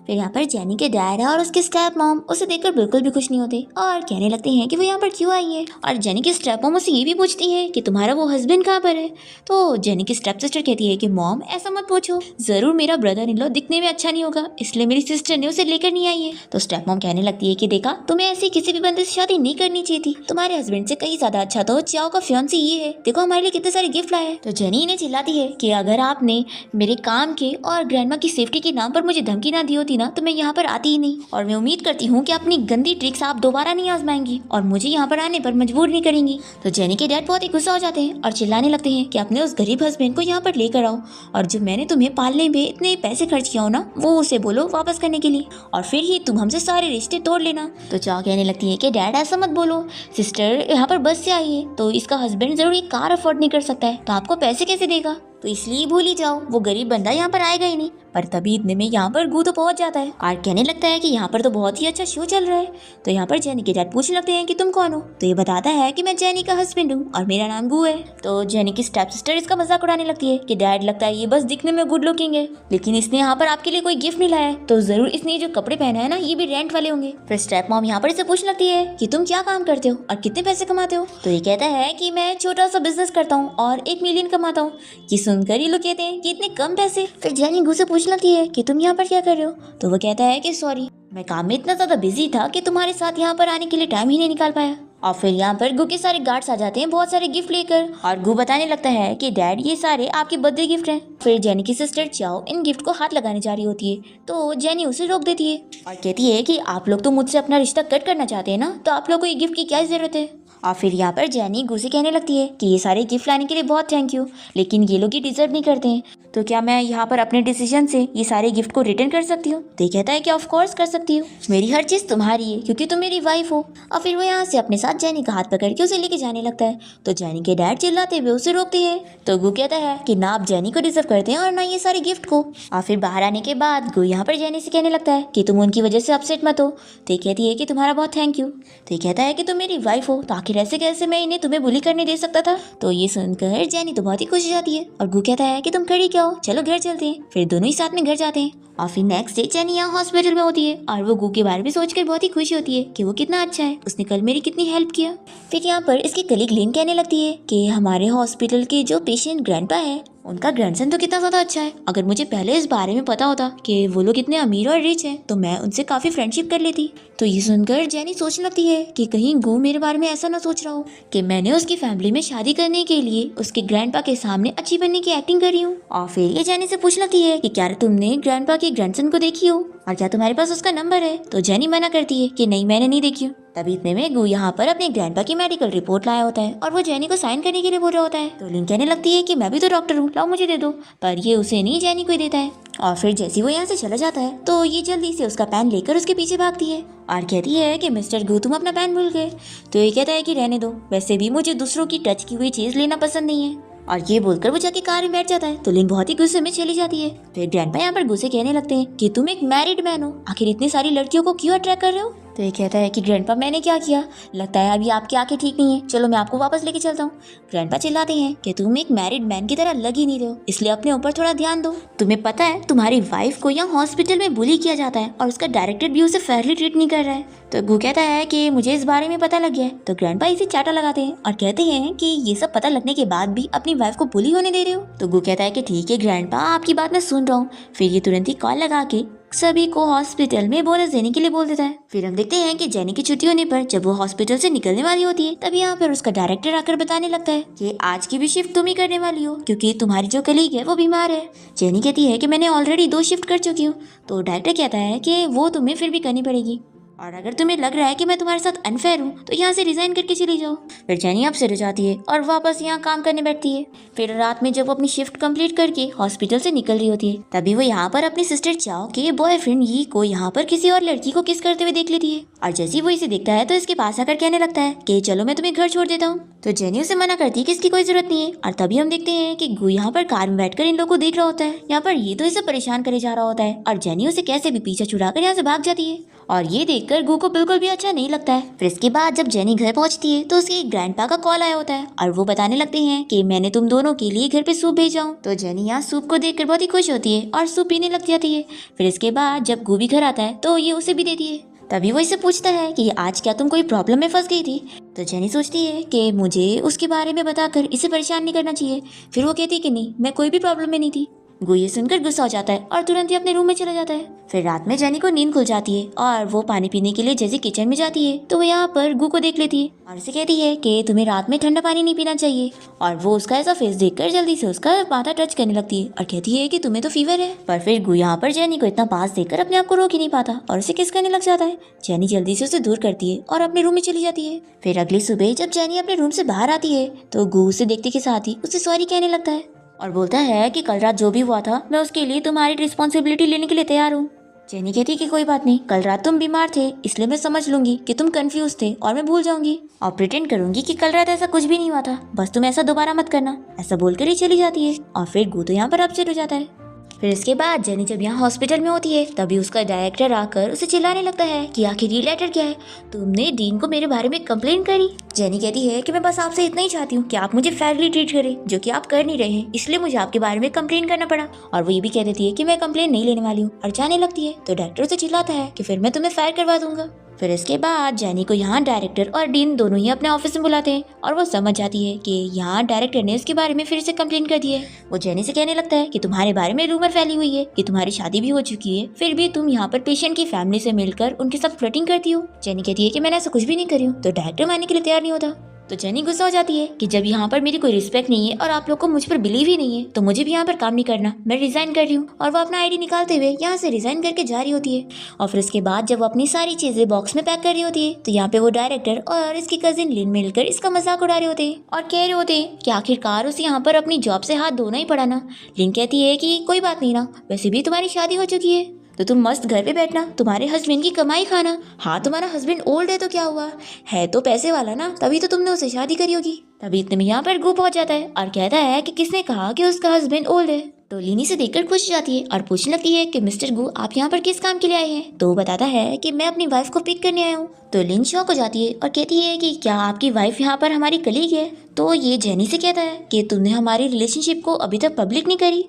फिर यहाँ पर जेनी के डैड और उसके स्टेप मॉम उसे देखकर बिल्कुल भी खुश नहीं होते और कहने लगते हैं कि वो यहाँ पर क्यों आई है। और जेनी की स्टेप मॉम उसे ये भी पूछती है कि तुम्हारा वो हस्बैंड कहाँ पर है। तो जेनी की स्टेप सिस्टर कहती है कि मॉम ऐसा मत पूछो, जरूर मेरा ब्रदर इन लॉ दिखने में अच्छा नहीं होगा, इसलिए मेरी सिस्टर ने उसे लेकर नहीं आई है। तो स्टेप मॉम कहने लगती है कि देखा, तुम्हें ऐसी किसी भी बंदे से शादी नहीं करनी चाहिए थी, तुम्हारे हस्बैंड से कहीं ज्यादा अच्छा तो चाओ का फियांसी ये है, देखो हमारे लिए कितने सारे गिफ्ट लाए। तो जेनी इन्हें चिल्लाती है कि अगर आपने मेरे काम के और ग्रैंडमा की सेफ्टी के नाम पर मुझे धमकी ना दी होती ना तो मैं यहाँ पर आती ही नहीं। और मैं उम्मीद करती हूँ कि अपनी गंदी ट्रिक्स आप दोबारा नहीं आजमाएंगी और मुझे यहाँ पर आने पर मजबूर नहीं करेंगी। तो जेनी के डैड बहुत ही गुस्सा हो जाते हैं और चिल्लाने लगते हैं कि अपने उस गरीब हस्बैंड को यहाँ पर लेकर आओ और जो मैंने तुम्हें पालने में इतने पैसे खर्च किया हो ना वो उसे बोलो वापस करने के लिए, और फिर ही तुम हमसे सारे रिश्ते तोड़ लेना। तो चाओ कहने लगती है कि डैड ऐसा मत बोलो, सिस्टर यहाँ पर बस से आई है तो इसका हस्बैंड जरूर एक कार अफोर्ड नहीं कर सकता है, तो आपको पैसे कैसे देगा, तो इसलिए भूल ही जाओ, वो गरीब बंदा यहाँ पर आएगा ही नहीं। पर तभी इतने में यहाँ पर गू तो पहुंच जाता है और कहने लगता है कि यहाँ पर तो बहुत ही अच्छा शो चल रहा है। तो यहाँ पर जेनी के डैड पूछने लगते हैं कि तुम कौन हो। तो ये बताता है कि मैं जेनी का हस्बैंड हूँ और मेरा नाम गू है। तो जेनी की स्टेप सिस्टर इसका मजाक उड़ाने लगती है कि डैड लगता है ये बस दिखने में गुड लुकिंग है, लेकिन इसने यहाँ पर आपके लिए कोई गिफ्ट नहीं लाया है, तो जरूर इसने जो कपड़े पहना है ना ये भी रेंट वाले होंगे। फिर स्टेप मॉम यहाँ पर इसे पूछने लगती है कि तुम क्या काम करते हो और कितने पैसे कमाते हो। तो ये कहता है कि मैं छोटा सा बिजनेस करता हूँ और 1 मिलियन कमाता हूँ। ये सुनकर ये लोग कहते हैं कि इतने कम पैसे। फिर जेनी गू से पूछने लगती है कि तुम यहाँ पर क्या कर रहे हो। तो वो कहता है कि सॉरी, मैं काम में इतना ज्यादा बिजी था कि तुम्हारे साथ यहाँ पर आने के लिए टाइम ही नहीं निकाल पाया। और फिर यहाँ पर गू के सारे गार्ड्स आ जाते हैं बहुत सारे गिफ्ट लेकर और गू बताने लगता है कि डैड ये सारे आपके बर्थडे गिफ्ट हैं। फिर जेनी की सिस्टर चाओ इन गिफ्ट को हाथ लगाने जा रही होती है, तो जेनी उसे रोक देती है और कहती है कि आप लोग तो मुझसे अपना रिश्ता कट करना चाहते हैं ना, तो आप लोग को ये गिफ्ट की क्या जरूरत है। और फिर यहाँ पर जेनी गू से कहने लगती है कि ये सारे गिफ्ट लाने के लिए बहुत थैंक यू, लेकिन ये लोग ये डिजर्व नहीं करते हैं, तो क्या मैं यहाँ पर अपने डिसीजन से ये सारे गिफ्ट को रिटर्न कर सकती हूँ। तो ये कहता है कि ऑफ कोर्स कर सकती हूँ, मेरी हर चीज तुम्हारी है क्योंकि तुम मेरी वाइफ हो। और फिर वो यहाँ से अपने साथ जेनी का हाथ पकड़ के उसे लेके जाने लगता है। तो जेनी के डैड चिल्लाते हुए उसे रोकते हैं। तो गू कहता है कि ना आप जेनी को डिजर्व करते हैं और ना ये सारे गिफ्ट को। और फिर बाहर आने के बाद गू यहाँ पर जेनी से कहने लगता है कि तुम उनकी वजह से अपसेट मत हो। तो ये कहती है कि तुम्हारा बहुत थैंक यू। तो ये कहता है कि तुम मेरी वाइफ हो, तो आखिर ऐसे कैसे मैं इन्हें तुम्हें बुली करने दे सकता था। तो ये सुनकर जेनी तो बहुत ही खुश हो जाती है और गू कहता है कि तुम खड़ी क्या हो, चलो घर चलते हैं। फिर दोनों ही साथ में घर जाते हैं। और फिर नेक्स्ट डे जेनी यहाँ हॉस्पिटल में होती है और वो गू के बारे में सोचकर बहुत ही खुशी होती है कि वो कितना अच्छा है, उसने कल मेरी कितनी हेल्प किया। फिर यहाँ पर इसकी कलीग लिन कहने लगती है कि हमारे हॉस्पिटल के जो पेशेंट ग्रैंडपा है उनका ग्रैंडसन तो कितना ज्यादा अच्छा है, अगर मुझे पहले इस बारे में पता होता कि वो लोग इतने अमीर और रिच हैं तो मैं उनसे काफी फ्रेंडशिप कर लेती। तो ये सुनकर जेनी सोचने लगती है कि कहीं गू मेरे बारे में ऐसा ना सोच रहा हो कि मैंने उसकी फैमिली में शादी करने के लिए उसके ग्रैंडपा के सामने अच्छी बनने की एक्टिंग करी हूँ। और फिर ये जेनी से पूछने लगती है कि क्या तुमने ग्रैंडपा के ग्रैंडसन को देखी हो और क्या तुम्हारे पास उसका नंबर है। तो जेनी मना करती है कि नहीं मैंने नहीं देखी हूँ। तभी इतने में गू यहाँ पर अपने ग्रैंडपा की मेडिकल रिपोर्ट लाया होता है और वो जेनी को साइन करने के लिए बोल रहा होता है। तो लिन कहने लगती है कि मैं भी तो डॉक्टर हूँ, लाओ मुझे दे दो, पर ये उसे नहीं जेनी को ही देता है। और फिर जैसे वो यहाँ से चला जाता है तो ये जल्दी से उसका पेन लेकर उसके पीछे भागती है और कहती है कि मिस्टर गू तुम अपना पेन भूल गए। तो ये कहता है कि रहने दो, वैसे भी मुझे दूसरों की टच की हुई चीज लेना पसंद नहीं है। और ये बोलकर वो जाके कार में बैठ जाता है। तो लिन बहुत ही गुस्से में चली जाती है। फिर ग्रैंडपा यहाँ पर गुस्से कहने लगते हैं कि तुम एक मैरिड मैन हो, आखिर इतनी सारी लड़कियों को क्यों अट्रैक्ट कर रहे हो। तो ये कहता है कि ग्रैंडपा मैंने क्या किया, लगता है अभी आपकी आंखें ठीक नहीं है, चलो मैं आपको वापस लेके चलता हूँ। ग्रैंडपा चिल्लाते हैं कि तुम एक मैरिड मैन की तरह लग ही नहीं रहे हो, इसलिए अपने ऊपर थोड़ा ध्यान दो। तुम्हें पता है तुम्हारी वाइफ को यहाँ हॉस्पिटल में बुली किया जाता है और उसका डायरेक्टर भी उसे फेयरली ट्रीट नहीं कर रहा है। तो गू कहता है कि मुझे इस बारे में पता लग गया है। तो ग्रैंडपा इसे चाटा लगाते हैं और कहते हैं कि ये सब पता लगने के बाद भी अपनी वाइफ को बुली होने दे रहे हो। तो गू कहता है कि ठीक है ग्रैंडपा, आपकी बात मैं सुन रहा हूँ। फिर ये तुरंत ही कॉल लगा के सभी को हॉस्पिटल में बोनस देने के लिए बोल देता है। फिर हम देखते हैं कि जेनी की छुट्टी होने पर जब वो हॉस्पिटल से निकलने वाली होती है तभी यहाँ पर उसका डायरेक्टर आकर बताने लगता है कि आज की भी शिफ्ट तुम ही करने वाली हो, क्योंकि तुम्हारी जो कलीग है वो बीमार है। जेनी कहती है कि मैंने ऑलरेडी 2 शिफ्ट कर चुकी हूँ। तो डायरेक्टर कहता है कि वो तुम्हें फिर भी करनी पड़ेगी, और अगर तुम्हें लग रहा है कि मैं तुम्हारे साथ अनफेयर हूँ तो यहाँ से रिजाइन करके चली जाओ। फिर जेनी अपसेट हो जाती है और वापस यहाँ काम करने बैठती है। फिर रात में जब वो अपनी शिफ्ट कंप्लीट करके हॉस्पिटल से निकल रही होती है तभी वो यहाँ पर अपनी सिस्टर चाओ के बॉयफ्रेंड यी को यहाँ पर किसी और लड़की को किस करते हुए देख लेती है। और जैसे वो इसे देखता है तो इसके पास आकर कहने लगता है कि चलो मैं तुम्हें घर छोड़ देता हूँ। तो जेनी उसे मना करती है कि इसकी कोई जरूरत नहीं है। और तभी हम देखते हैं कि गू यहाँ पर कार में बैठकर इन लोगों को देख रहा होता है। यहाँ पर ये तो इसे परेशान करे जा रहा होता है और जेनी उसे कैसे भी पीछे छुड़ाकर यहाँ से भाग जाती है। और ये देखकर गू को बिल्कुल भी अच्छा नहीं लगता है। फिर इसके बाद जब जेनी घर पहुंचती है तो उसके ग्रैंडपा का कॉल आया होता है और वो बताने लगते हैं कि मैंने तुम दोनों के लिए घर पे सूप भेजा हूँ। तो जेनी यहाँ सूप को देखकर बहुत ही खुश होती है और सूप पीने लग जाती है। फिर इसके बाद जब गू भी घर आता है तो ये उसे भी देती है। तभी वो इससे पूछता है कि आज क्या तुम कोई प्रॉब्लम में फंस गई थी। तो जेनी सोचती है कि मुझे उसके बारे में बताकर इसे परेशान नहीं करना चाहिए। फिर वो कहती है कि नहीं, मैं कोई भी प्रॉब्लम में नहीं थी। गू ये सुनकर गुस्सा हो जाता है और तुरंत ही अपने रूम में चला जाता है। फिर रात में जेनी को नींद खुल जाती है और वो पानी पीने के लिए जैसे किचन में जाती है तो वो यहाँ पर गू को देख लेती है और उसे कहती है कि तुम्हें रात में ठंडा पानी नहीं पीना चाहिए। और वो उसका ऐसा फेस देखकर जल्दी से उसका माथा टच करने लगती है और कहती है कि तुम्हें तो फीवर है। पर फिर गू यहाँ पर जेनी को इतना पास देखकर अपने आप को रोक ही नहीं पाता और उसे किस करने लग जाता है। जेनी जल्दी से उसे दूर करती है और अपने रूम में चली जाती है। फिर अगली सुबह जब जेनी अपने रूम से बाहर आती है तो गू उसे देखते के साथ ही उसे सॉरी कहने लगता है और बोलता है कि कल रात जो भी हुआ था मैं उसके लिए तुम्हारी रिस्पॉन्सिबिलिटी लेने के लिए तैयार हूँ। जेनी कहती कि कोई बात नहीं, कल रात तुम बीमार थे इसलिए मैं समझ लूंगी कि तुम कंफ्यूज थे और मैं भूल जाऊंगी और प्रिटेंड करूंगी कि कल रात ऐसा कुछ भी नहीं हुआ था, बस तुम ऐसा दोबारा मत करना। ऐसा बोलकर ही चली जाती है और फिर गू तो यहाँ पर अपसेट हो जाता है। फिर इसके बाद जेनी जब यहाँ हॉस्पिटल में होती है तभी उसका डायरेक्टर आकर उसे चिल्लाने लगता है कि आखिर ये लेटर क्या है, तुमने डीन को मेरे बारे में कंप्लेन करी। जेनी कहती है कि मैं बस आपसे इतना ही चाहती हूँ कि आप मुझे फेयरली ट्रीट करें, जो कि आप कर नहीं रहे हैं, इसलिए मुझे आपके बारे में कंप्लेन करना पड़ा। और वो ये भी कह देती है कि मैं कंप्लेन नहीं लेने वाली हूँ और जाने लगती है। तो डायरेक्टर उसे चिल्लाता है कि फिर मैं तुम्हें फायर करवा दूंगा। फिर इसके बाद जेनी को यहाँ डायरेक्टर और डीन दोनों ही अपने ऑफिस में बुलाते हैं और वो समझ जाती है कि यहाँ डायरेक्टर ने उसके बारे में फिर से कंप्लेन कर दी है। वो जेनी से कहने लगता है कि तुम्हारे बारे में रूमर फैली हुई है कि तुम्हारी शादी भी हो चुकी है, फिर भी तुम यहाँ पर पेशेंट की फैमिली से मिलकर उनके साथ फ्लर्टिंग करती हो। जेनी कहती है कि मैंने ऐसा कुछ भी नहीं करी हूँ। तो डायरेक्टर मानने के लिए तैयार नहीं होता। तो जेनी गुस्सा हो जाती है कि जब यहाँ पर मेरी कोई रिस्पेक्ट नहीं है और आप लोग को मुझ पर बिलीव ही नहीं है तो मुझे भी यहाँ पर काम नहीं करना, मैं रिजाइन कर रही हूँ। और वो अपना आईडी निकालते हुए यहाँ से रिजाइन करके जा रही होती है। और फिर इसके बाद जब वो अपनी सारी चीजें बॉक्स में पैक कर रही होती है तो यहाँ पे वो डायरेक्टर और इसकी कजिन लिन मिलकर इसका मजाक उड़ा रहे होते हैं और कह रहे होते हैं कि आखिरकार उसे यहाँ पर अपनी जॉब से हाथ धोना ही पड़ा ना। लिन कहती है कि कोई बात नहीं ना, वैसे भी तुम्हारी शादी हो चुकी है तो तुम मस्त घर पे बैठना, तुम्हारे हस्बैंड की कमाई खाना। हाँ तुम्हारा हस्बैंड ओल्ड है तो क्या हुआ, है तो पैसे वाला ना, तभी तो तुमने उसे शादी करी होगी। तभी इतने में यहाँ पर गू पहुंच जाता है और कहता है कि किसने कहा कि उसका हस्बैंड ओल्ड है। तो लिनी से देखकर खुश हो जाती है और पूछने लगती है कि मिस्टर गू आप यहाँ पर किस काम के लिए आए हैं। तो वो बताता है कि मैं अपनी वाइफ को पिक करने आया हूँ। तो लिन शॉक हो जाती है और कहती है कि क्या आपकी वाइफ यहाँ पर हमारी कलीग है। तो ये जेनी से कहता है कि तुमने हमारी रिलेशनशिप को अभी तक पब्लिक नहीं करी।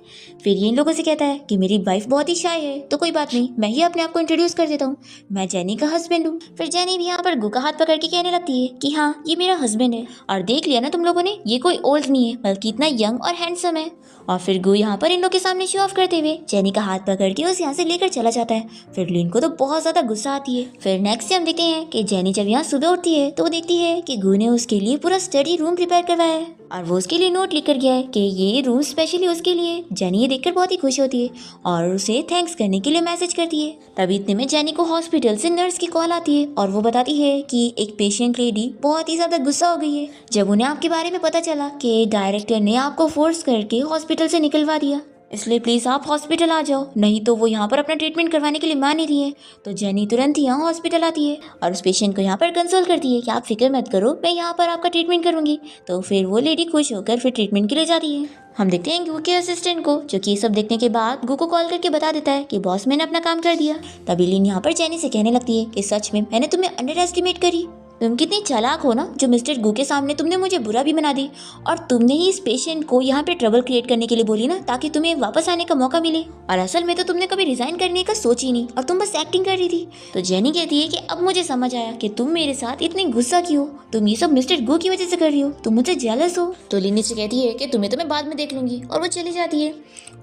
फिर ये इन लोगों से कहता है कि मेरी वाइफ बहुत ही शाय है तो कोई बात नहीं, मैं ही अपने आप को इंट्रोड्यूस कर देता हूँ, मैं जेनी का हस्बैंड हूँ। फिर जेनी भी यहाँ पर गू का हाथ पकड़ के कहने लगती है कि हाँ ये मेरा हस्बैंड है और देख लिया ना तुम लोगों ने, ये कोई ओल्ड नहीं है बल्कि इतना यंग और हैंडसम है। और फिर गू यहाँ पर इन लोग के सामने शो ऑफ करते हुए जेनी का हाथ पकड़ के उसे यहाँ से लेकर चला जाता है। फिर लिन को तो बहुत ज्यादा गुस्सा आती है। फिर नेक्स्ट हम देखते हैं कि जेनी जब यहाँ सुबह उठती है तो वो देखती है कि गू ने उसके लिए पूरा स्टडी रूम प्रिपेयर करवाया है और वो उसके लिए नोट लिख कर गया है कि ये रूम स्पेशली उसके लिए। जेनी ये देखकर बहुत ही खुश होती है और उसे थैंक्स करने के लिए मैसेज करती है। तभी इतने में जेनी को हॉस्पिटल से नर्स की कॉल आती है और वो बताती है कि एक पेशेंट लेडी बहुत ही ज्यादा गुस्सा हो गई है जब उन्हें आपके बारे में पता चला कि डायरेक्टर ने आपको फोर्स करके हॉस्पिटल से निकलवा दिया, इसलिए प्लीज आप हॉस्पिटल आ जाओ, नहीं तो वो यहाँ पर अपना ट्रीटमेंट करवाने के लिए मान ही रही है। तो जेनी तुरंत ही यहाँ हॉस्पिटल आती है और उस पेशेंट को यहाँ पर कंसोल करती है कि आप फिक्र मत करो, मैं यहाँ पर आपका ट्रीटमेंट करूंगी। तो फिर वो लेडी खुश होकर फिर ट्रीटमेंट के लिए जाती है। हम देखते हैं गु के असिस्टेंट को, जो कि ये सब देखने के बाद गु को कॉल करके बता देता है कि बॉस मैंने अपना काम कर दिया। तभी लीन यहाँ पर जेनी से कहने लगती है कि सच में मैंने तुम्हें अंडर एस्टिमेट करी, तुम कितनी चालाक हो ना, जो मिस्टर गु के सामने तुमने मुझे बुरा भी बना दी और तुमने ही इस पेशेंट को यहाँ पे ट्रबल क्रिएट करने के लिए बोली ना, ताकि तुम्हें वापस आने का मौका मिले। और असल में तो तुमने कभी रिजाइन करने का सोच ही नहीं और तुम बस एक्टिंग कर रही थी। तो जेनी कहती है कि अब मुझे समझ आया कि तुम मेरे साथ इतनी गुस्सा क्यों, तुम ये सब मिस्टर गु की वजह से कर रही हो, तुम मुझसे जेलस हो। तो लिनी से कहती है कि तुम्हें तो मैं बाद में देख लूंगी और वो चली जाती है।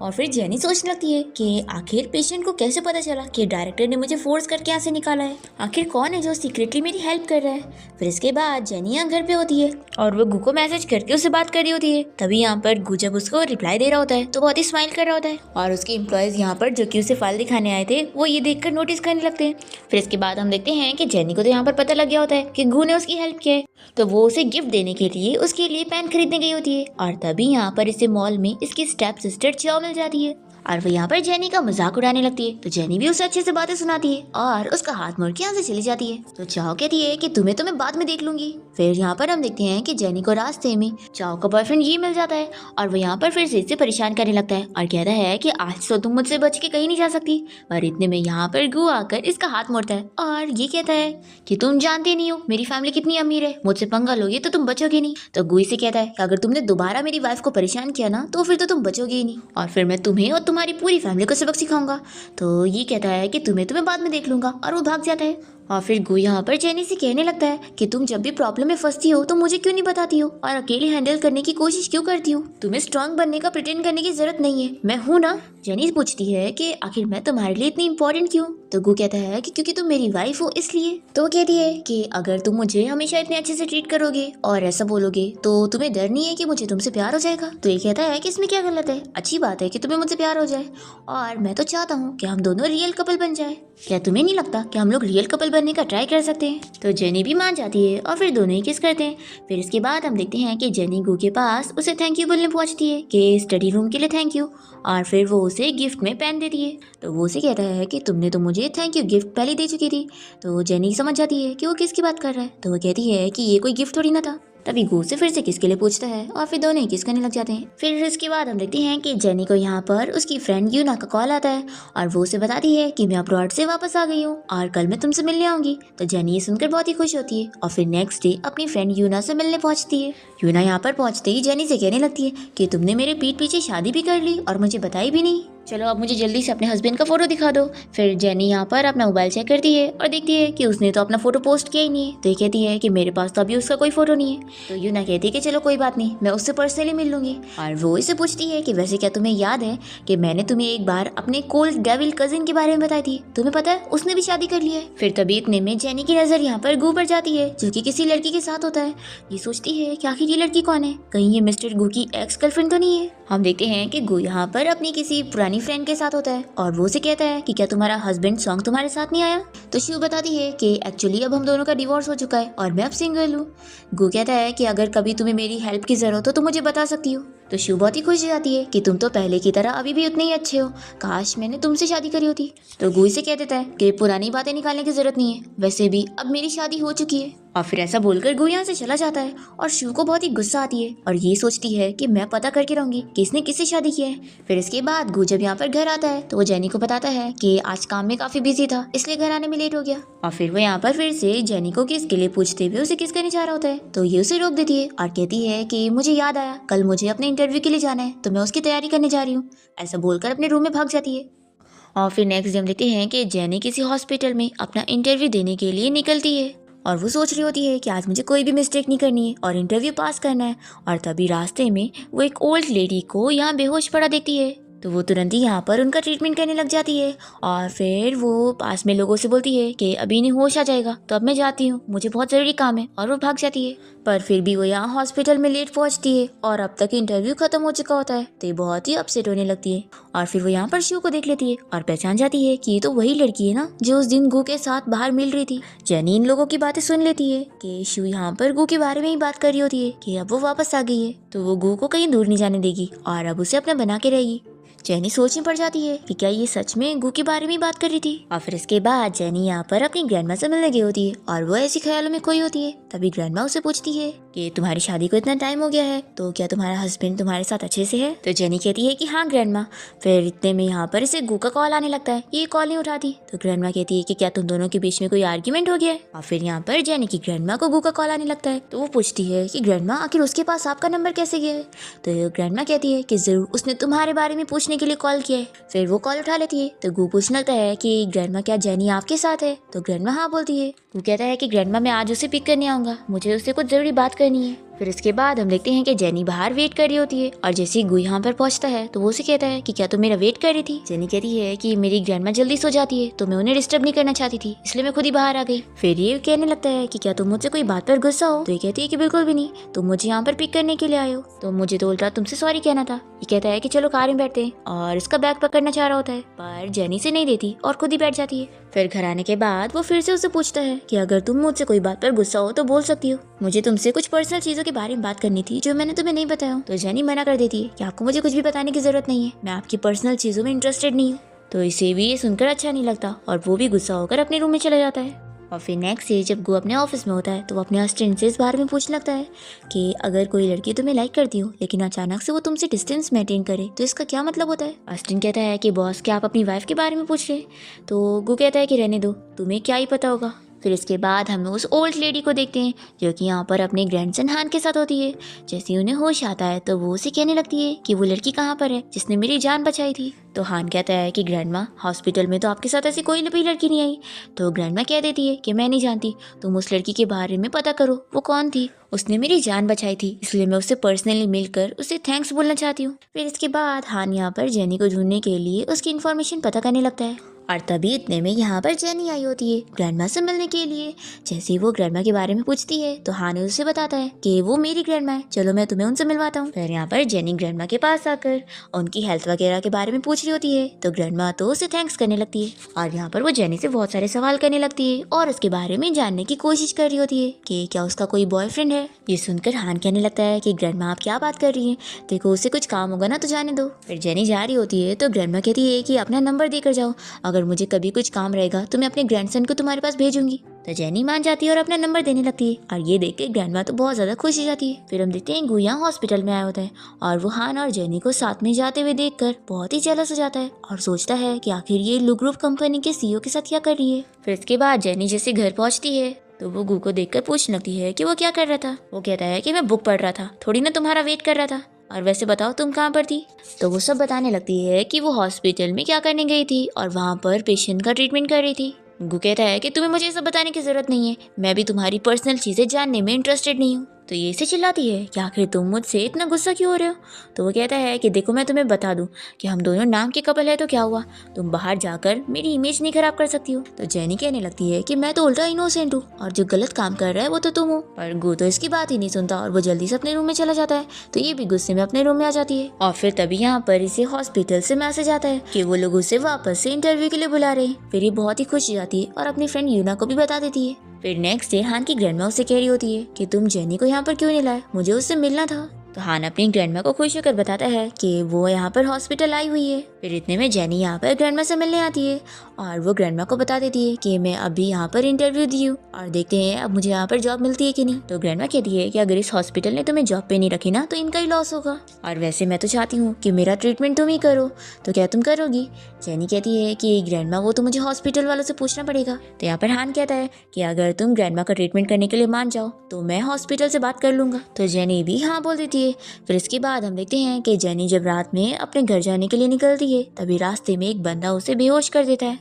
और फिर जेनी सोचने लगती है कि आखिर पेशेंट को कैसे पता चला कि डायरेक्टर ने मुझे फोर्स करके यहाँ से निकाला है, आखिर कौन है जो सीक्रेटली मेरी हेल्प कर रहा है। फिर इसके बाद जेनी यहाँ घर पे होती है और वो गु को मैसेज करके उससे बात कर रही होती है। तभी यहाँ पर गु जब उसको रिप्लाई दे रहा होता है तो बहुत ही स्माइल कर रहा होता है और उसके एम्प्लॉयज यहाँ पर जो कि उसे फाइल दिखाने आए थे वो ये देखकर नोटिस करने लगते हैं। फिर इसके बाद हम देखते हैं कि जेनी को तो यहाँ पर पता लग गया होता है कि गु ने उसकी हेल्प किया है, तो वो उसे गिफ्ट देने के लिए उसके लिए पेन खरीदने गई होती है। और तभी यहाँ पर इसे मॉल में इसकी स्टेप सिस्टर चाओ मिल जाती है और वो यहाँ पर जेनी का मजाक उड़ाने लगती है। तो जेनी भी उसे अच्छे से बातें सुनाती है और उसका हाथ मोड़ के यहाँ से चली जाती है। तो चाओ कहती है कि तुम्हें तो मैं बाद में देख लूंगी। फिर यहाँ पर हम देखते हैं कि जेनी को रास्ते में चाओ का बॉयफ्रेंड ये मिल जाता है और वो यहाँ पर फिर से इसे परेशान करने लगता है और कहता है कि आज तो तुम मुझसे बच के कहीं नहीं जा सकती। और इतने में यहाँ पर गु आकर इसका हाथ मोड़ता है और ये कहता है कि तुम जानते नहीं हो मेरी फैमिली कितनी अमीर है, मुझसे पंगा लोगे तो तुम बचोगे नहीं। तो गु इसे कहता है कि अगर तुमने दोबारा मेरी वाइफ को परेशान किया ना तो फिर तो तुम बचोगे ही नहीं और फिर मैं तुम्हें और तुम्हारी पूरी फैमिली को सबक सिखाऊंगा। तो ये कहता है कि तुम्हें बाद में देख लूंगा और वो भाग जाता है। और फिर गु यहाँ पर जेनी से कहने लगता है कि तुम जब भी प्रॉब्लम में फंसती हो तो मुझे क्यों नहीं बताती हो और अकेले हैंडल करने की कोशिश क्यों करती हो, तुम्हें स्ट्रांग बनने का प्रिटेंड करने की जरूरत नहीं है, मैं हूँ ना। जेनी पूछती है कि आखिर मैं तुम्हारे लिए इतनी इंपॉर्टेंट क्यों। तो गु कहता है कि क्योंकि तुम मेरी वाइफ हो इसलिए। तो वो कहती है कि अगर तुम मुझे हमेशा इतने अच्छे से ट्रीट करोगे और ऐसा बोलोगे तो तुम्हें डर नहीं है कि मुझे तुमसे प्यार हो जाएगा। तो ये कहता है कि इसमें क्या गलत है, अच्छी बात है कि तुम्हें मुझसे प्यार हो जाए और मैं तो चाहता हूँ कि हम दोनों रियल कपल बन जाए। क्या तुम्हें नहीं लगता कि हम लोग रियल कपल बनने का ट्राई कर सकते हैं। तो जेनी भी मान जाती है और फिर दोनों ही किस करते हैं। फिर इसके बाद हम देखते हैं कि जेनी गु के पास उसे थैंक यू बोलने पहुंचती है कि स्टडी रूम के लिए थैंक यू और फिर वो उसे गिफ्ट में पेन देती है। तो वो उसे कहता है कि तुमने तो मुझे थैंक यू गिफ्ट पहले दे चुकी थी। तो जेनी समझ जाती है कि वो किसकी बात कर रहा है। तो वो कहती है कि ये कोई गिफ्ट थोड़ी ना था। तभी गु से फिर से किस के लिए पूछता है और फिर दोनों ही किस करने लग जाते हैं। फिर इसके बाद हम देखते हैं कि जेनी को यहाँ पर उसकी फ्रेंड यूना का कॉल आता है और वो उसे बताती है कि मैं अब्रॉड से वापस आ गई हूँ और कल मैं तुमसे मिलने आऊंगी। तो जेनी ये सुनकर बहुत ही खुश होती है और फिर नेक्स्ट डे अपनी फ्रेंड यूना से मिलने पहुंचती है। यूना यहाँ पर पहुंचते ही जेनी से कहने लगती है कि तुमने मेरे पीठ पीछे शादी भी कर ली और मुझे बताई भी नहीं, चलो अब मुझे जल्दी से अपने हस्बैंड का फोटो दिखा दो। फिर जेनी यहाँ पर अपना मोबाइल चेक करती है और देखती है कि उसने तो अपना फोटो पोस्ट किया ही नहीं है। तो ये कहती है कि मेरे पास तो अभी उसका कोई फोटो नहीं है। तो यूना कहती है कि चलो कोई बात नहीं, मैं उससे पर्सनली मिल लूंगी। और वो इसे पूछती है कि वैसे क्या तुम्हें याद है कि मैंने तुम्हें एक बार अपने कोल्ड डेविल कजिन के बारे में बताई थी, तुम्हें पता है उसने भी शादी कर ली है। फिर तभी इतने में जेनी की नजर यहाँ पर गु पर जाती है जो कि किसी लड़की के साथ होता है। ये सोचती है कि आखिर ये लड़की कौन है, कहीं ये मिस्टर गु की एक्स गर्लफ्रेंड तो नहीं है। हम देखते हैं कि गु यहाँ पर अपनी किसी पुरानी फ्रेंड के साथ होता है और वो उसे कहता है कि क्या तुम्हारा हस्बैंड सॉन्ग तुम्हारे साथ नहीं आया। तो शिव बताती है कि एक्चुअली अब हम दोनों का डिवोर्स हो चुका है और मैं अब सिंगल हूँ। गु कहता है कि अगर कभी तुम्हें मेरी हेल्प की जरूरत हो तो मुझे बता सकती हो। तो शिव बहुत ही खुश हो जाती है कि तुम तो पहले की तरह अभी भी उतने ही अच्छे हो, काश मैंने तुमसे शादी करी होती। तो गु इसे कह देता है कि पुरानी बातें निकालने की जरूरत नहीं है, वैसे भी अब मेरी शादी हो चुकी है। और फिर ऐसा बोलकर गु यहाँ से चला जाता है और शिव को बहुत ही गुस्सा आती है और ये सोचती है कि मैं पता करके रहूंगी कि इसने किससे शादी किया है। फिर इसके बाद गु जब यहाँ पर घर आता है तो वो जेनी को बताता है कि आज काम में काफी बिजी था इसलिए घर आने में लेट हो गया। और फिर वो यहाँ पर फिर से जेनी को किस के लिए पूछते हुए उसे किस करने जा रहा होता है। तो ये उसे रोक देती है और कहती है कि मुझे याद आया कल मुझे अपने इंटरव्यू के लिए जाना है तो मैं उसकी तैयारी करने जा रही हूँ। ऐसा बोलकर अपने रूम में भाग जाती है। और फिर नेक्स्ट डे हम देखते हैं कि जेनी किसी हॉस्पिटल में अपना इंटरव्यू देने के लिए निकलती है और वो सोच रही होती है कि आज मुझे कोई भी मिस्टेक नहीं करनी है और इंटरव्यू पास करना है। और तभी रास्ते में वो एक ओल्ड लेडी को यहाँ बेहोश पड़ा देखती है तो वो तुरंत ही यहाँ पर उनका ट्रीटमेंट करने लग जाती है और फिर वो पास में लोगों से बोलती है कि अभी इन्हें होश आ जाएगा, तो अब मैं जाती हूँ, मुझे बहुत ज़रूरी काम है, और वो भाग जाती है। पर फिर भी वो यहाँ हॉस्पिटल में लेट पहुँचती है और अब तक इंटरव्यू खत्म हो चुका होता है, तो ये बहुत ही अपसेट होने लगती है। और फिर वो यहाँ पर शिव को देख लेती है और पहचान जाती है कि ये तो वही लड़की है ना जो उस दिन गु के साथ बाहर मिल रही थी। जेनी इन लोगों की बातें सुन लेती है कि शिव यहाँ पर गु के बारे में ही बात कर रही होती है कि अब वो वापस आ गई है, तो वो गु को कहीं दूर नहीं जाने देगी और अब उसे अपना बना के रहेगी। जेनी सोच में पड़ जाती है कि क्या ये सच में गु के बारे में ही बात कर रही थी। और फिर इसके बाद जेनी यहाँ पर अपनी ग्रैंडमा से मिलने गई होती है और वो ऐसी ख्यालों में खोई होती है। तभी ग्रैंडमा उसे पूछती है कि तुम्हारी शादी को इतना टाइम हो गया है, तो क्या तुम्हारा हस्बैंड तुम्हारे साथ अच्छे से है? तो जेनी कहती है कि हाँ ग्रैंडमा। फिर इतने में यहाँ पर इसे गु का कॉल आने लगता है, ये कॉल नहीं उठाती। तो ग्रैंडमा कहती है कि क्या तुम दोनों के बीच में कोई आर्ग्यूमेंट हो गया है? और फिर यहाँ पर जेनी की ग्रैंडमा को गु का कॉल आने लगता है, तो वो पूछती है कि ग्रैंडमा आखिर उसके पास आपका नंबर कैसे गया है? तो ग्रैंडमा कहती है कि जरूर उसने तुम्हारे बारे में पूछने के लिए कॉल किया है। फिर वो कॉल उठा लेती है, तो गु पूछने लगता है कि ग्रैंडमा क्या जेनी आपके साथ है? तो ग्रैंडमा हाँ बोलती है। गु कहता है कि ग्रैंडमा मैं आज उसे पिक करने आऊंगा, मुझे उससे कुछ जरूरी बात करनी है। फिर इसके बाद हम देखते हैं कि जेनी बाहर वेट कर रही होती है और जैसे ही गु यहाँ पर पहुंचता है तो वो उसे कहता है कि क्या तुम मेरा वेट कर रही थी? जेनी कहती है कि मेरी ग्रैंडमा जल्दी सो जाती है, तो मैं उन्हें डिस्टर्ब नहीं करना चाहती थी, इसलिए मैं खुद ही बाहर आ गई। फिर ये कहने लगता है कि क्या तुम मुझसे कोई बात पर गुस्सा हो? तो ये कहती है कि बिल्कुल भी नहीं, तुम मुझे यहाँ पर पिक करने के लिए आए हो, तो मुझे तो उल्टा तुमसे सॉरी कहना था। ये कहता है कि चलो कार में बैठते हैं और इसका बैग पकड़ना चाह रहा होता है, पर जेनी से नहीं देती और खुद ही बैठ जाती है। फिर घर आने के बाद वो फिर से उसे पूछता है कि अगर तुम मुझसे कोई बात पर गुस्सा हो तो बोल सकती हो, मुझे तुमसे कुछ पर्सनल चीजों के बारे में बात करनी थी जो मैंने तुम्हें नहीं बताया। तो जेनी मना कर देती है कि आपको मुझे कुछ भी बताने की जरूरत नहीं है, मैं आपकी पर्सनल चीजों में इंटरेस्टेड नहीं हूँ। तो इसे भी ये सुनकर अच्छा नहीं लगता और वो भी गुस्सा होकर अपने रूम में चला जाता है। और फिर नेक्स्ट डे जब गु अपने ऑफिस में होता है तो वो अपने असिस्टेंट से इस बारे में पूछने लगता है कि अगर कोई लड़की तुम्हें लाइक करती हो लेकिन अचानक से वो तुमसे डिस्टेंस मेंटेन करे तो इसका क्या मतलब होता है? असिस्टेंट कहता है कि बॉस क्या आप अपनी वाइफ के बारे में पूछ रहे हैं? तो गु कहता है कि रहने दो, तुम्हें क्या ही पता होगा। फिर इसके बाद हम उस ओल्ड लेडी को देखते हैं जो कि यहाँ पर अपने ग्रैंडसन हान के साथ होती है। जैसे ही उन्हें होश आता है तो वो उसे कहने लगती है कि वो लड़की कहाँ पर है जिसने मेरी जान बचाई थी। तो हान कहता है कि ग्रैंडमा हॉस्पिटल में तो आपके साथ ऐसी कोई भी लड़की नहीं आई। तो ग्रैंडमा कह देती है कि मैं नहीं जानती, तुम उस लड़की के बारे में पता करो, वो कौन थी, उसने मेरी जान बचाई थी, इसलिए मैं उससे पर्सनली मिलकर उसे थैंक्स बोलना चाहती हूँ। फिर इसके बाद हान यहाँ पर जेनी को ढूंढने के लिए उसकी इन्फॉर्मेशन पता करने लगता है और तभी इतने में यहाँ पर जेनी आई होती है ग्रैंडमा से मिलने के लिए। जैसे ही वो ग्रैंडमा के बारे में पूछती है तो हान उसे बताता है कि वो मेरी ग्रैंडमा है, चलो मैं तुम्हें उनसे मिलवाता हूँ। फिर यहाँ पर जेनी ग्रैंडमा के पास आकर उनकी हेल्थ वगैरह के बारे में पूछ रही होती है, तो ग्रैंडमा तो उसे थैंक्स करने लगती है और यहाँ पर वो जेनी से बहुत सारे सवाल करने लगती है और उसके बारे में जानने की कोशिश कर रही होती है कि क्या उसका कोई बॉयफ्रेंड है। ये सुनकर हान कहने लगता है कि ग्रैंडमा आप क्या बात कर रही है, देखो उससे कुछ काम होगा ना तो जाने दो। फिर जेनी जा रही होती है तो ग्रैंडमा कहती है कि अपना नंबर देकर जाओ, अगर मुझे कभी कुछ काम रहेगा तो मैं अपने ग्रैंडसन को तुम्हारे पास भेजूंगी। तो जेनी मान जाती है और अपना नंबर देने लगती है और ये देख के ग्रैंडमा तो बहुत ज्यादा खुश हो जाती है। फिर हम देखते हैं गु यहाँ हॉस्पिटल में आया होता है और वो हान और जेनी को साथ में जाते हुए देखकर बहुत ही जेलस हो जाता है और सोचता है कि आखिर ये लू ग्रुप कंपनी के सीईओ के साथ क्या कर रही है। फिर इसके बाद जेनी जैसे घर पहुंचती है तो वो गु को देखकर पूछने लगती है कि वो क्या कर रहा था। वो कहता है कि मैं बुक पढ़ रहा था, थोड़ी ना तुम्हारा वेट कर रहा था, और वैसे बताओ तुम कहाँ पर थी? तो वो सब बताने लगती है कि वो हॉस्पिटल में क्या करने गई थी और वहाँ पर पेशेंट का ट्रीटमेंट कर रही थी। गु कहता है कि तुम्हें मुझे ये सब बताने की जरूरत नहीं है, मैं भी तुम्हारी पर्सनल चीजें जानने में इंटरेस्टेड नहीं हूँ। तो ये इसे चिल्लाती है कि आखिर तुम मुझसे इतना गुस्सा क्यों हो रहे हो? तो वो कहता है कि देखो मैं तुम्हें बता दूं कि हम दोनों नाम के कपल है तो क्या हुआ, तुम बाहर जाकर मेरी इमेज नहीं खराब कर सकती हो। तो जेनी कहने लगती है कि मैं तो उल्टा इनोसेंट हूँ और जो गलत काम कर रहा है वो तो तुम हो। पर गु तो इसकी बात ही नहीं सुनता और वो जल्दी से अपने रूम में चला जाता है। तो ये भी गुस्से में अपने रूम में आ जाती है और फिर तभी यहाँ पर इसे हॉस्पिटल से मैसेज आता है कि वो लोग उसे वापस से इंटरव्यू के लिए बुला रहे हैं। फिर ये बहुत ही खुश हो जाती है और अपनी फ्रेंड यूना को भी बता देती है। फिर नेक्स्ट डे हान की ग्रैंडमा उसे कह रही होती है कि तुम जेनी को यहाँ पर क्यों नहीं लाए, मुझे उससे मिलना था। तो हान अपनी ग्रैंडमा को खुश होकर बताता है कि वो यहाँ पर हॉस्पिटल आई हुई है। फिर इतने में जेनी यहाँ पर ग्रैंडमा से मिलने आती है और वो ग्रैंडमा को बता देती है कि मैं अभी यहाँ पर इंटरव्यू दी हूँ और देखते हैं अब मुझे यहाँ पर जॉब मिलती है कि नहीं। तो ग्रैंडमा कहती है कि अगर इस हॉस्पिटल ने तुम्हें जॉब पे नहीं रखी ना तो इनका ही लॉस होगा, और वैसे मैं तो चाहती हूँ कि मेरा ट्रीटमेंट तुम ही करो, तो क्या तुम करोगी? जेनी कहती है कि ग्रैंडमा वो तो मुझे हॉस्पिटल वालों से पूछना पड़ेगा। तो यहाँ पर हान कहता है कि अगर तुम ग्रैंडमा का ट्रीटमेंट करने के लिए मान जाओ तो मैं हॉस्पिटल से बात कर लूंगा। तो जेनी भी हाँ बोल देती है। फिर इसके बाद हम देखते हैं कि जेनी जब रात में अपने घर जाने के लिए निकलती है तभी रास्ते में एक बंदा उसे बेहोश कर देता है।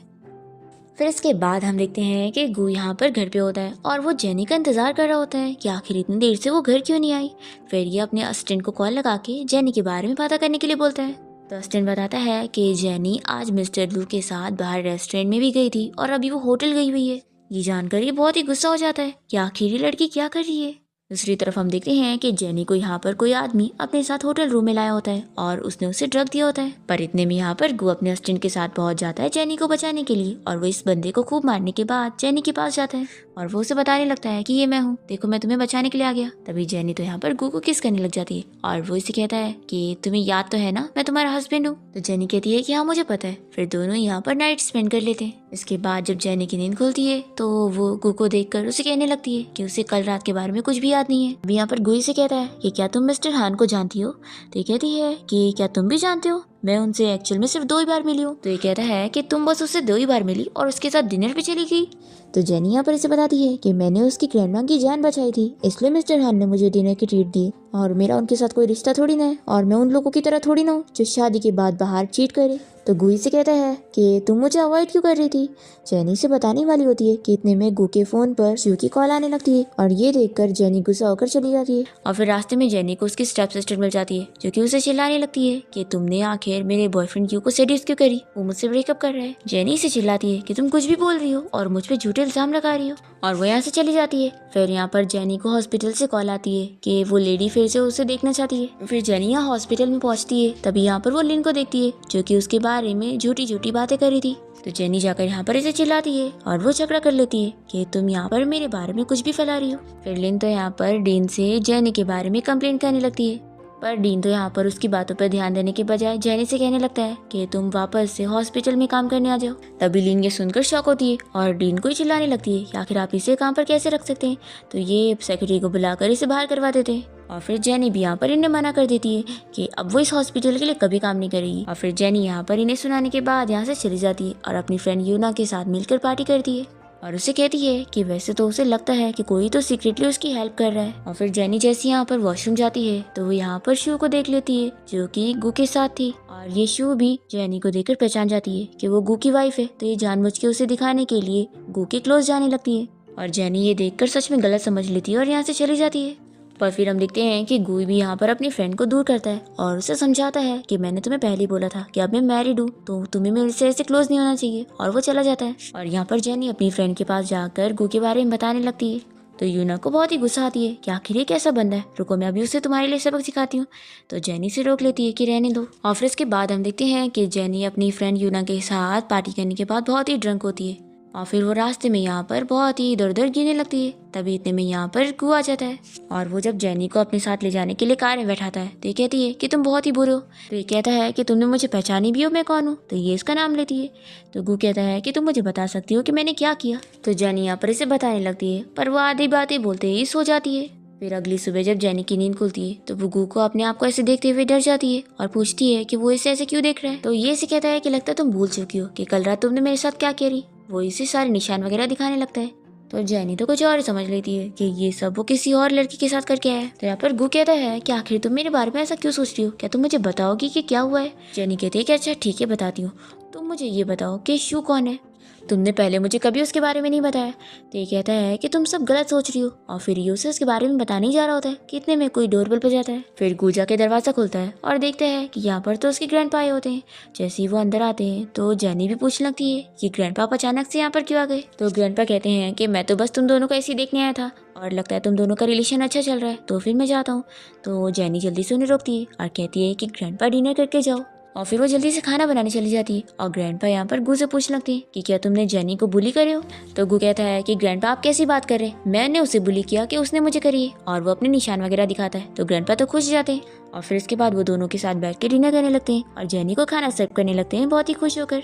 फिर इसके बाद हम देखते हैं कि गु यहाँ पर घर पे होता है और वो जेनी का इंतजार कर रहा होता है कि आखिर इतनी देर से वो घर क्यों नहीं आई। फिर ये अपने असिस्टेंट को कॉल लगा के जेनी के बारे में पता करने के लिए बोलता है। तो अस्टिन बताता है कि जेनी आज मिस्टर लू के साथ बाहर रेस्टोरेंट में भी गई थी और अभी वो होटल गई हुई है। ये जानकर ये बहुत ही गुस्सा हो जाता है कि आखिर ये लड़की क्या कर रही है। दूसरी तरफ हम देखते हैं कि जेनी को यहाँ पर कोई आदमी अपने साथ होटल रूम में लाया होता है और उसने उसे ड्रग दिया होता है। पर इतने में यहाँ पर गु अपने अस्टिन के साथ पहुंच जाता है जेनी को बचाने के लिए और वो इस बंदे को खूब मारने के बाद जेनी के पास जाता है और वो उसे बताने लगता है कि ये मैं हूँ, देखो मैं तुम्हें बचाने के लिए आ गया। तभी जेनी तो यहाँ पर गु को किस करने लग जाती है और वो इसे कहता है कि तुम्हें याद तो है ना मैं तुम्हारा हस्बैंड हूँ। तो जेनी कहती है कि हाँ मुझे पता है। फिर दोनों यहाँ पर नाइट स्पेंड कर लेते हैं। इसके बाद जब जेनी की नींद खुलती है तो वो गु को देखकर उसे कहने लगती है कि उसे कल रात के बारे में कुछ भी याद नहीं है। अभी यहाँ पर गु से कहता है कि क्या तुम मिस्टर हान को जानती हो। तो ये कहती है कि क्या तुम भी जानते हो, मैं उनसे एक्चुअल में सिर्फ 2 ही बार मिली हूँ। तो ये कहता है कि तुम बस उससे 2 ही बार मिली और उसके साथ डिनर पे चली गई। तो जेनी यहाँ पर इसे बताती है कि मैंने उसकी ग्रैंडमा की जान बचाई थी, इसलिए मिस्टर हान ने मुझे डिनर की ट्रीट दी और मेरा उनके साथ कोई रिश्ता थोड़ी ना है और मैं उन लोगों की तरह थोड़ी ना हूँ जो शादी के बाद बाहर चीट करे। तो गुई से कहता है कि तुम मुझे अवॉइड क्यों कर रही थी। जेनी से बताने वाली होती है कि इतने में गु के फोन पर शू की कॉल आने लगती है और ये देखकर जेनी गुस्सा होकर चली जाती है। और फिर रास्ते में जेनी को उसकी स्टेप सिस्टर मिल जाती है जो कि उसे चिल्लाने लगती है कि तुमने आखिर मेरे बॉयफ्रेंड यू को सेड्यूस क्यों करी, वो मुझसे ब्रेकअप कर रहा है। जेनी से चिल्लाती है कि तुम कुछ भी बोल रही हो और मुझ पे झूठे इल्जाम लगा रही हो और वो यहाँ से चली जाती है। फिर यहाँ पर जेनी को हॉस्पिटल से कॉल आती है कि वो लेडी फिर से उसे देखना चाहती है। फिर जेनी यहाँ हॉस्पिटल में पहुंचती है। तभी यहाँ पर वो लिन को देखती है जो कि उसके बारे में झूठी झूठी बातें कर रही थी। तो जेनी जाकर यहाँ पर इसे चिल्लाती है और वो झगड़ा कर लेती है कि तुम यहाँ पर मेरे बारे में कुछ भी फैला रही हो। फिर लिन तो यहाँ पर डीन से जेनी के बारे में कंप्लेंट करने लगती है। पर डीन तो यहाँ पर उसकी बातों पर ध्यान देने के बजाय जेनी से कहने लगता है कि तुम वापस से हॉस्पिटल में काम करने आ जाओ। तभी लिन ये सुनकर शॉक होती है और डीन को ही चिल्लाने लगती है कि आखिर आप इसे काम पर कैसे रख सकते हैं। तो ये सेक्रेटरी को बुलाकर इसे बाहर करवा देते हैं और फिर जेनी भी यहाँ पर इन्हें मना कर देती है कि अब वो इस हॉस्पिटल के लिए कभी काम नहीं करेगी। और फिर जेनी यहाँ पर इन्हें सुनाने के बाद यहाँ से चली जाती है और अपनी फ्रेंड यूना के साथ मिलकर पार्टी करती है और उसे कहती है कि वैसे तो उसे लगता है कि कोई तो सीक्रेटली उसकी हेल्प कर रहा है। और फिर जेनी जैसी यहाँ पर वॉशरूम जाती है तो वो यहाँ पर शू को देख लेती है जो कि गु के साथ थी और ये शू भी जेनी को देखकर पहचान जाती है कि वो गु की वाइफ है। तो ये जानबूझ के उसे दिखाने के लिए गु के क्लोज जाने लगती है और जेनी ये देखकर सच में गलत समझ लेती है और यहाँ से चली जाती है। पर फिर हम देखते हैं कि गुई भी यहाँ पर अपनी फ्रेंड को दूर करता है और उसे समझाता है कि मैंने तुम्हें पहले ही बोला था कि अब मैं मैरिड हूँ तो तुम्हें मेरे से ऐसे क्लोज नहीं होना चाहिए। और वो चला जाता है और यहाँ पर जेनी अपनी फ्रेंड के पास जाकर गु के बारे में बताने लगती है। तो यूना को बहुत ही गुस्सा आती है कि आखिर ये कैसा बंदा है, रुको मैं अभी उसे तुम्हारे लिए सबक सिखाती हूँ। तो जेनी से रोक लेती है कि रहने दो। और फिर इसके बाद हम देखते हैं कि जेनी अपनी फ्रेंड यूना के साथ पार्टी करने के बाद बहुत ही ड्रंक होती है और फिर वो रास्ते में यहाँ पर बहुत ही इधर उधर गिरने लगती है। तभी इतने में यहाँ पर गु आ जाता है और वो जब जेनी को अपने साथ ले जाने के लिए कार में बैठाता है तो ये कहती है कि तुम बहुत ही बुरे हो। तो ये कहता है कि तुमने मुझे पहचानी भी हो मैं कौन हूँ। तो ये इसका नाम लेती है। तो गु कहता है कि तुम मुझे बता सकती हो कि मैंने क्या किया। तो जेनी यहाँ पर इसे बताने लगती है पर वो आधी बातें बोलते ही सो जाती है। फिर अगली सुबह जब जेनी की नींद खुलती है तो वो गु को अपने आप को ऐसे देखते हुए डर जाती है और पूछती है कि वो इसे ऐसे क्यों देख रहा है। तो ये इसे कहता है कि लगता है तुम भूल चुकी हो कि कल रात तुमने मेरे साथ क्या करी। वो इसे सारे निशान वगैरह दिखाने लगता है। तो जेनी तो कुछ और समझ लेती है कि ये सब वो किसी और लड़की के साथ करके आया है। तो यहाँ पर गु कहता है कि आखिर तुम मेरे बारे में ऐसा क्यों सोच रही हो, क्या तुम मुझे बताओगी कि क्या हुआ है। जेनी कहती है कि अच्छा ठीक है बताती हूँ, तुम मुझे ये बताओ कि शू कौन है, तुमने पहले मुझे कभी उसके बारे में नहीं बताया। तो ये कहता है कि तुम सब गलत सोच रही हो और फिर ये उसे उसके बारे में बताने ही जा रहा होता है कि इतने में कोई डोरबेल बजाता है। फिर गूजा के दरवाजा खुलता है और देखता है कि यहाँ पर तो उसके ग्रैंडपा आए होते हैं। जैसे ही वो अंदर आते हैं तो जेनी भी पूछने लगती है कि ग्रैंडपा अचानक से यहाँ पर क्यों आ गए। तो ग्रैंडपा कहते हैं कि मैं तो बस तुम दोनों को ऐसे ही देखने आया था और लगता है तुम दोनों का रिलेशन अच्छा चल रहा है तो फिर मैं जाता हूँ। तो जेनी जल्दी से उन्हें रोकती है और कहती है कि ग्रैंडपा डिनर करके जाओ और फिर वो जल्दी से खाना बनाने चली जाती है। और ग्रैंडपा यहाँ पर गु से पूछने लगती है कि क्या तुमने जेनी को बुली करे हो। तो गु कहता है कि ग्रैंडपा आप कैसी बात कर रहे हैं, मैंने उसे बुली किया कि उसने मुझे करी है। और वो अपने निशान वगैरह दिखाता है। तो ग्रैंडपा तो खुश जाते हैं और फिर इसके बाद वो दोनों के साथ बैठ के डिनर करने लगते हैं और जेनी को खाना सर्व करने लगते हैं बहुत ही खुश होकर।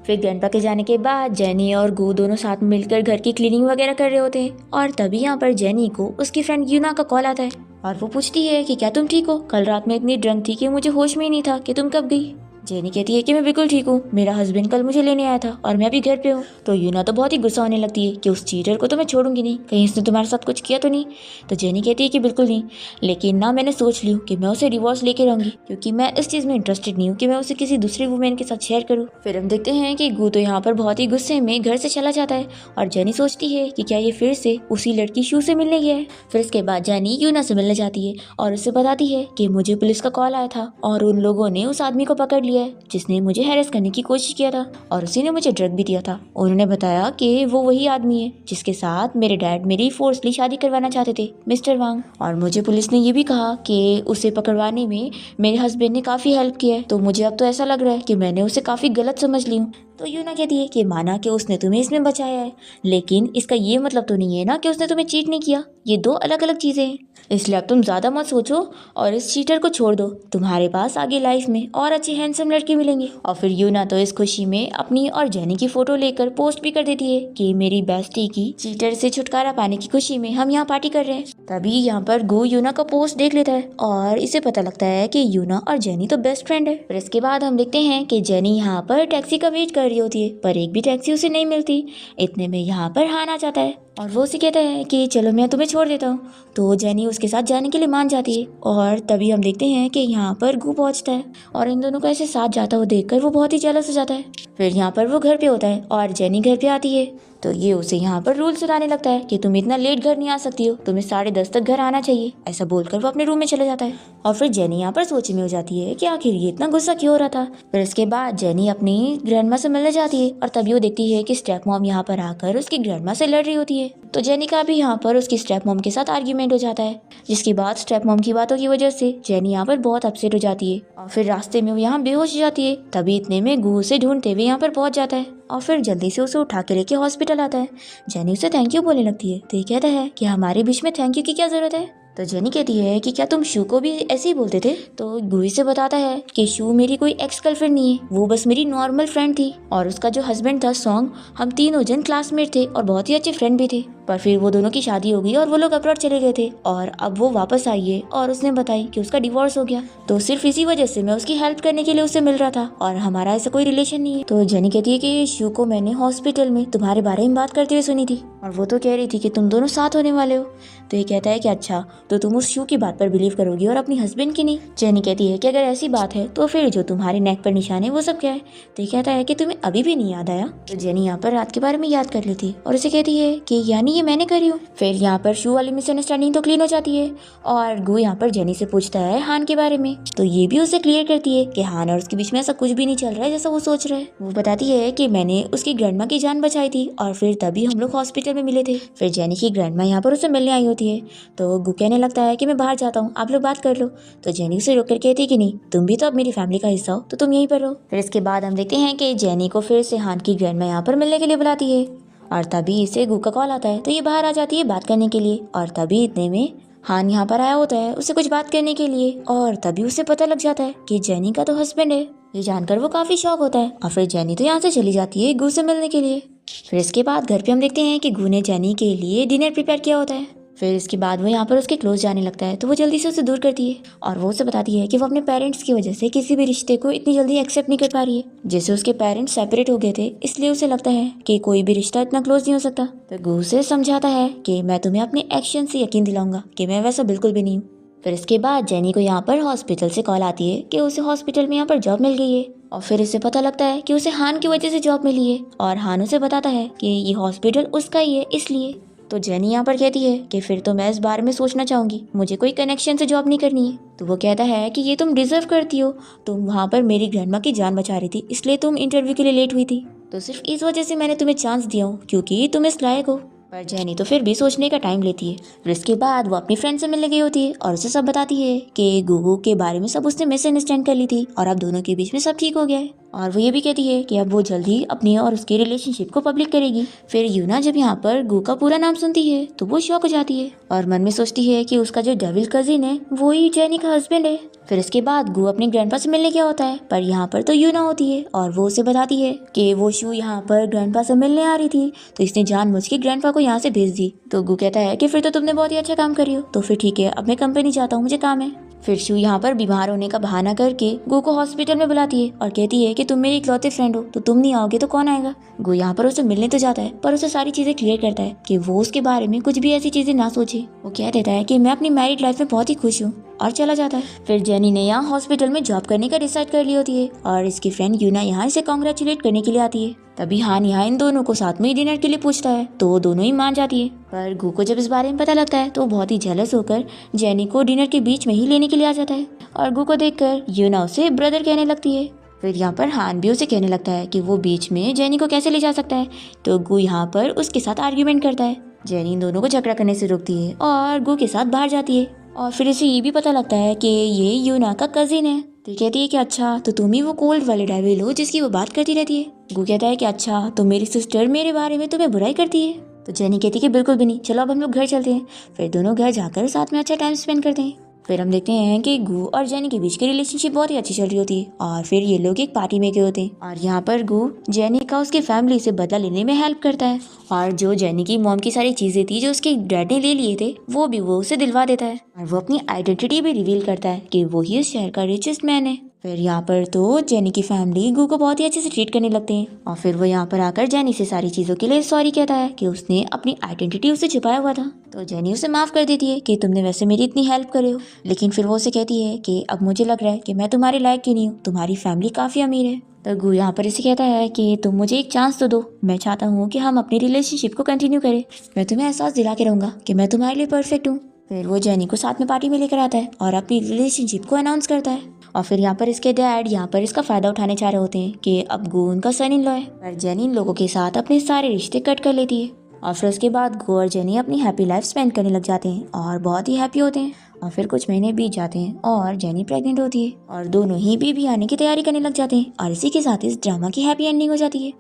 फिर ग्रैंडपा के जाने के बाद जेनी और गु दोनों साथ मिलकर घर की क्लीनिंग वगैरह कर रहे होते हैं और तभी यहाँ पर जेनी को उसकी फ्रेंड यूना का कॉल आता है और वो पूछती है कि क्या तुम ठीक हो, कल रात में इतनी ड्रंक थी कि मुझे होश में ही नहीं था कि तुम कब गई। जेनी कहती है कि मैं बिल्कुल ठीक हूँ, मेरा हस्बैंड कल मुझे लेने आया था और मैं अभी घर पे हूँ। तो यूना तो बहुत ही गुस्सा होने लगती है कि उस चीटर को तो मैं छोड़ूंगी नहीं, कहीं इसने तुम्हारे साथ कुछ किया तो नहीं। तो जेनी कहती है कि बिल्कुल नहीं, लेकिन ना मैंने सोच ली कि मैं उसे डिवोर्स लेके रहूंगी, क्योंकि मैं इस चीज़ में इंटरेस्टेड नहीं हूँ कि मैं उसे किसी दूसरी वुमेन के साथ शेयर करूँ। फिर हम देखते हैं कि गू तो यहाँ पर बहुत ही गुस्से में घर से चला जाता है और जेनी सोचती है कि क्या ये फिर से उसी लड़की शू से मिलने गया है। फिर इसके बाद जेनी यूना से मिलने जाती है और उससे बताती है कि मुझे पुलिस का कॉल आया था और उन लोगों ने उस आदमी को पकड़ लिया है जिसने मुझे हैरेस करने की कोशिश किया था और उसी ने मुझे ड्रग भी दिया था। उन्होंने बताया कि वो वही आदमी है जिसके साथ मेरे डैड मेरी फोर्सली शादी करवाना चाहते थे, मिस्टर वांग। और मुझे पुलिस ने ये भी कहा कि उसे पकड़वाने में मेरे हस्बैंड ने काफ़ी हेल्प किया है। तो मुझे अब तो ऐसा लग रहा है कि मैंने उसे काफ़ी गलत समझ ली हूँ। तो यूना कहती है कि माना कि उसने तुम्हें इसमें बचाया है, लेकिन इसका ये मतलब तो नहीं है ना कि उसने तुम्हें चीट नहीं किया। ये दो अलग अलग चीज़ें हैं, इसलिए अब तुम ज़्यादा मत सोचो और इस चीटर को छोड़ दो। तुम्हारे पास आगे लाइफ में और अच्छे हैंडसम लड़के मिलेंगे। और फिर यूना तो इस खुशी में अपनी और जेनी की फोटो लेकर पोस्ट भी कर देती है कि मेरी बेस्टी की चीटर से छुटकारा पाने की खुशी में हम यहाँ पार्टी कर रहे हैं। तभी यहाँ पर गो यूना का पोस्ट देख लेता है और इसे पता लगता है कि यूना और जेनी तो बेस्ट फ्रेंड है। फिर इसके बाद हम देखते हैं कि जेनी यहाँ पर टैक्सी का वेट कर रही होती है, पर एक भी टैक्सी उसे नहीं मिलती। इतने में यहाँ पर हान आ जाता है और वो उसे कहता है कि चलो मैं तुम्हें छोड़ देता हूँ। तो जेनी उसके साथ जाने के लिए मान जाती है और तभी हम देखते हैं कि यहाँ पर गू पहुँचता है और इन दोनों को ऐसे साथ जाता हुआ देखकर वो बहुत ही जेलस हो जाता है। फिर यहाँ पर वो घर पे होता है और जेनी घर पे आती है तो ये उसे यहाँ पर रूल सुनाने लगता है कि तुम इतना लेट घर नहीं आ सकती हो, तुम्हें 10:30 तक घर आना चाहिए। ऐसा बोलकर वो अपने रूम में चला जाता है और फिर जेनी यहाँ पर सोच में हो जाती है कि आखिर ये इतना गुस्सा क्यों हो रहा था। फिर इसके बाद जेनी अपनी ग्रैंडमा से मिलने जाती है और तभी वो देखती है कि स्टेप मॉम यहाँ पर आकर उसकी ग्रैंडमा से लड़ रही होती है। तो जेनी का भी यहाँ पर उसकी स्टेप मॉम के साथ आर्ग्यूमेंट हो जाता है, जिसके बाद स्टेप मॉम की बातों की वजह से जेनी यहाँ पर बहुत अपसेट हो जाती है और फिर रास्ते में वो यहाँ बेहोश हो जाती है। तभी इतने में गू उसे ढूंढते हुए यहाँ पर पहुंच जाता है और फिर जल्दी से उसे उठा के लेके हॉस्पिटल आता है। जेनी उसे थैंक यू बोलने लगती है तो ये कहता है कि हमारे बीच में थैंक यू की क्या जरूरत है। तो जेनी कहती है कि क्या तुम शू को भी ऐसे ही बोलते थे। तो गुई से बताता है कि शू मेरी कोई एक्स गर्लफ्रेंड नहीं है, वो बस मेरी नॉर्मल फ्रेंड थी और उसका जो हस्बैंड था सॉन्ग, हम तीनों जन क्लासमेट थे और बहुत ही अच्छे फ्रेंड भी थे। पर फिर वो दोनों की शादी हो गई और वो लोग अब्रॉड चले गए थे और अब वो वापस आई है और उसने बताई कि उसका डिवोर्स हो गया। तो सिर्फ इसी वजह से मैं उसकी हेल्प करने के लिए उससे मिल रहा था और हमारा ऐसा कोई रिलेशन नहीं है। तो जेनी कहती है कि शू को मैंने हॉस्पिटल में तुम्हारे बारे में बात करते हुए सुनी थी और वो तो कह रही थी कि तुम दोनों साथ होने वाले हो। तो ये कहता है कि अच्छा, तो तुम उस शू की बात पर बिलीव करोगी और अपनी हस्बैंड की नहीं। जेनी कहती है कि अगर ऐसी बात है तो फिर जो तुम्हारे नेक पर निशान है वो सब क्या है। तो ये कहता है कि तुम्हें अभी भी नहीं याद आया। तो जेनी यहाँ पर रात के बारे में याद कर लेती और उसे कहती है कि यानी ये मैंने करी हूँ। फिर यहाँ पर शू वाली मिसअंडरस्टैंडिंग तो क्लीन हो जाती है और गू यहाँ पर जेनी से पूछता है हान के बारे में। तो ये भी उसे क्लियर करती है कि हान और उसके बीच में ऐसा कुछ भी नहीं चल रहा है जैसा वो सोच रहा है। वो बताती है कि मैंने उसकी ग्रैंडमा की जान बचाई थी और फिर तभी हम लोग हॉस्पिटल में मिले थे। फिर जेनी की ग्रैंडमा यहाँ पर उसे मिलने आई होती है तो गू कहने लगता है कि मैं बाहर जाता हूँ, आप लोग बात कर लो। तो जेनी उसे रोक कर कहती है कि नहीं, तुम भी तो अब मेरी फैमिली का हिस्सा हो, तो तुम यहीं पर रहो। फिर इसके बाद हम देखते हैं कि जेनी को फिर से हान की ग्रैंडमा यहाँ पर मिलने के लिए बुलाती है और तभी इसे गू का कॉल आता है तो ये बाहर आ जाती है बात करने के लिए। और तभी इतने में हान यहाँ पर आया होता है उससे कुछ बात करने के लिए और तभी उसे पता लग जाता है कि जेनी का तो हस्बैंड है। ये जानकर वो काफी शॉक होता है और फिर जेनी तो यहाँ से चली जाती है गू से मिलने के लिए। फिर इसके बाद घर पे हम देखते हैं कि गू ने जेनी के लिए डिनर प्रिपेयर किया होता है। फिर इसके बाद वो यहाँ पर उसके क्लोज जाने लगता है तो वो जल्दी से उसे दूर करती है और वो उसे बताती है कि वो अपने पेरेंट्स की वजह से किसी भी रिश्ते को इतनी जल्दी एक्सेप्ट नहीं कर पा रही है। जैसे उसके पेरेंट्स सेपरेट हो गए थे इसलिए उसे लगता है कि कोई भी रिश्ता इतना क्लोज नहीं हो सकता। तो गू उसे समझाता है कि मैं तुम्हें अपने एक्शन से यकीन दिलाऊंगा कि मैं वैसा बिल्कुल भी नहीं हूँ। फिर इसके बाद जेनी को यहाँ पर हॉस्पिटल से कॉल आती है कि उसे हॉस्पिटल में यहाँ पर जॉब मिल गई है और फिर इसे पता लगता है कि उसे हान की वजह से जॉब मिली है और हान उसे बताता है कि ये हॉस्पिटल उसका ही है इसलिए। तो जेनी यहाँ पर कहती है कि फिर तो मैं इस बारे में सोचना चाहूंगी, मुझे कोई कनेक्शन से जॉब नहीं करनी है। तो वो कहता है कि ये तुम डिजर्व करती हो, तुम वहाँ पर मेरी ग्रैंडमा की जान बचा रही थी इसलिए तुम इंटरव्यू के लिए लेट हुई थी, तो सिर्फ इस वजह से मैंने तुम्हें चांस दिया हूँ क्योंकि तुम इस लायक हो। पर जेनी तो फिर भी सोचने का टाइम लेती है। फिर इसके बाद वो अपनी फ्रेंड से मिलने गई होती है और उसे सब बताती है कि गुगू के बारे में सब उसने मिसअंडरस्टैंड कर ली थी और अब दोनों के बीच में सब ठीक हो गया है। और वो ये भी कहती है कि अब वो जल्दी अपनी और उसके रिलेशनशिप को पब्लिक करेगी। फिर यूना जब यहाँ पर गू का पूरा नाम सुनती है तो वो शॉक हो जाती है और मन में सोचती है कि उसका जो डेविल कजिन है वो ही जेनी का हस्बैंड है। फिर इसके बाद गू अपने ग्रैंडपा से मिलने गया होता है पर यहाँ पर तो यूना होती है और वो उसे बताती है कि वो शू यहाँ पर ग्रैंडपा से मिलने आ रही थी तो इसने जानबूझ के ग्रैंडपा को यहाँ से भेज दी। तो गू कहता है कि फिर तो तुमने बहुत ही अच्छा काम करी हो, तो फिर ठीक है अब मैं कंपनी जाता हूँ, मुझे काम है। फिर शू यहाँ पर बीमार होने का बहाना करके गो को हॉस्पिटल में बुलाती है और कहती है कि तुम मेरी इकलौते फ्रेंड हो, तो तुम नहीं आओगे तो कौन आएगा। गो यहाँ पर उसे मिलने तो जाता है पर उसे सारी चीजें क्लियर करता है कि वो उसके बारे में कुछ भी ऐसी चीजें ना सोचे। वो कह देता है कि मैं अपनी मैरिड लाइफ में बहुत ही खुश हूँ और चला जाता है। फिर जेनी ने यहाँ हॉस्पिटल में जॉब करने का डिसाइड कर ली होती है और इसकी फ्रेंड यूना यहाँ इसे कॉन्ग्रेचुलेट करने के लिए आती है। तभी हान यहाँ इन दोनों को साथ में ही डिनर के लिए पूछता है तो वो दोनों ही मान जाती है। पर गू को जब इस बारे में पता लगता है तो वो बहुत ही जेलस होकर जेनी को डिनर के बीच में ही लेने के लिए आ जाता है और गू को देखकर यूना उसे ब्रदर कहने लगती है। फिर यहाँ पर हान भी उसे कहने लगता है कि वो बीच में जेनी को कैसे ले जा सकता है, तो गू यहाँ पर उसके साथ आर्ग्यूमेंट करता है। जेनी इन दोनों को झगड़ा करने से रोकती है और गू के साथ बाहर जाती है और फिर इसे ये भी पता लगता है कि ये यूना का कजिन है। तो कहती है कि अच्छा तो तुम ही वो कोल्ड वाले डेविल हो जिसकी वो बात करती रहती है। गू कहता है कि अच्छा तो मेरी सिस्टर मेरे बारे में तुम्हें बुराई करती है। तो जेनी कहती है कि बिल्कुल भी नहीं, चलो अब हम लोग घर चलते हैं। फिर दोनों घर जाकर साथ में अच्छा टाइम स्पेंड करते हैं। फिर हम देखते हैं कि गू और जेनी के बीच की रिलेशनशिप बहुत ही अच्छी चल रही होती है और फिर ये लोग एक पार्टी में गए होते हैं और यहाँ पर गू जेनी का उसकी फैमिली से बदला लेने में हेल्प करता है और जो जेनी की मॉम की सारी चीजें थी जो उसके डैड ने ले लिए थे वो भी वो उसे दिलवा देता है और वो अपनी आइडेंटिटी भी रिवील करता है कि वो ही इस शहर का रिचेस्ट मैन है। फिर यहाँ पर तो जेनी की फैमिली गू को बहुत ही अच्छे से ट्रीट करने लगते हैं और फिर वो यहाँ पर आकर जेनी से सारी चीज़ों के लिए सॉरी कहता है कि उसने अपनी आइडेंटिटी उसे छुपाया हुआ था। तो जेनी उसे माफ़ कर देती है कि तुमने वैसे मेरी इतनी हेल्प करे हो, लेकिन फिर वो उसे कहती है कि अब मुझे लग रहा है कि मैं तुम्हारे लायक क्यों नहीं हूँ, तुम्हारी फैमिली काफ़ी अमीर है। तो गू यहाँ पर इसे कहता है कि तुम मुझे एक चांस तो दो, मैं चाहता हूँ कि हम अपनी रिलेशनशिप को कंटिन्यू करें, मैं तुम्हें एहसास दिला के रहूँगा कि मैं तुम्हारे लिए परफेक्ट हूँ। फिर वो जेनी को साथ में पार्टी में लेकर आता है और अपनी रिलेशनशिप को अनाउंस करता है और फिर यहाँ पर इसके डैड यहाँ पर इसका फायदा उठाने चाह रहे होते हैं कि अब गू उनका सन इन लॉ है। पर जेनी इन लोगों के साथ अपने सारे रिश्ते कट कर लेती है और फिर उसके बाद गू और जेनी अपनी हैप्पी लाइफ स्पेंड करने लग जाते हैं और बहुत ही हैप्पी होते हैं। और फिर कुछ महीने बीत जाते हैं और जेनी प्रेग्नेंट होती है और दोनों ही बेबी आने की तैयारी करने लग जाते हैं और इसी के साथ इस ड्रामा की हैप्पी एंडिंग हो जाती है।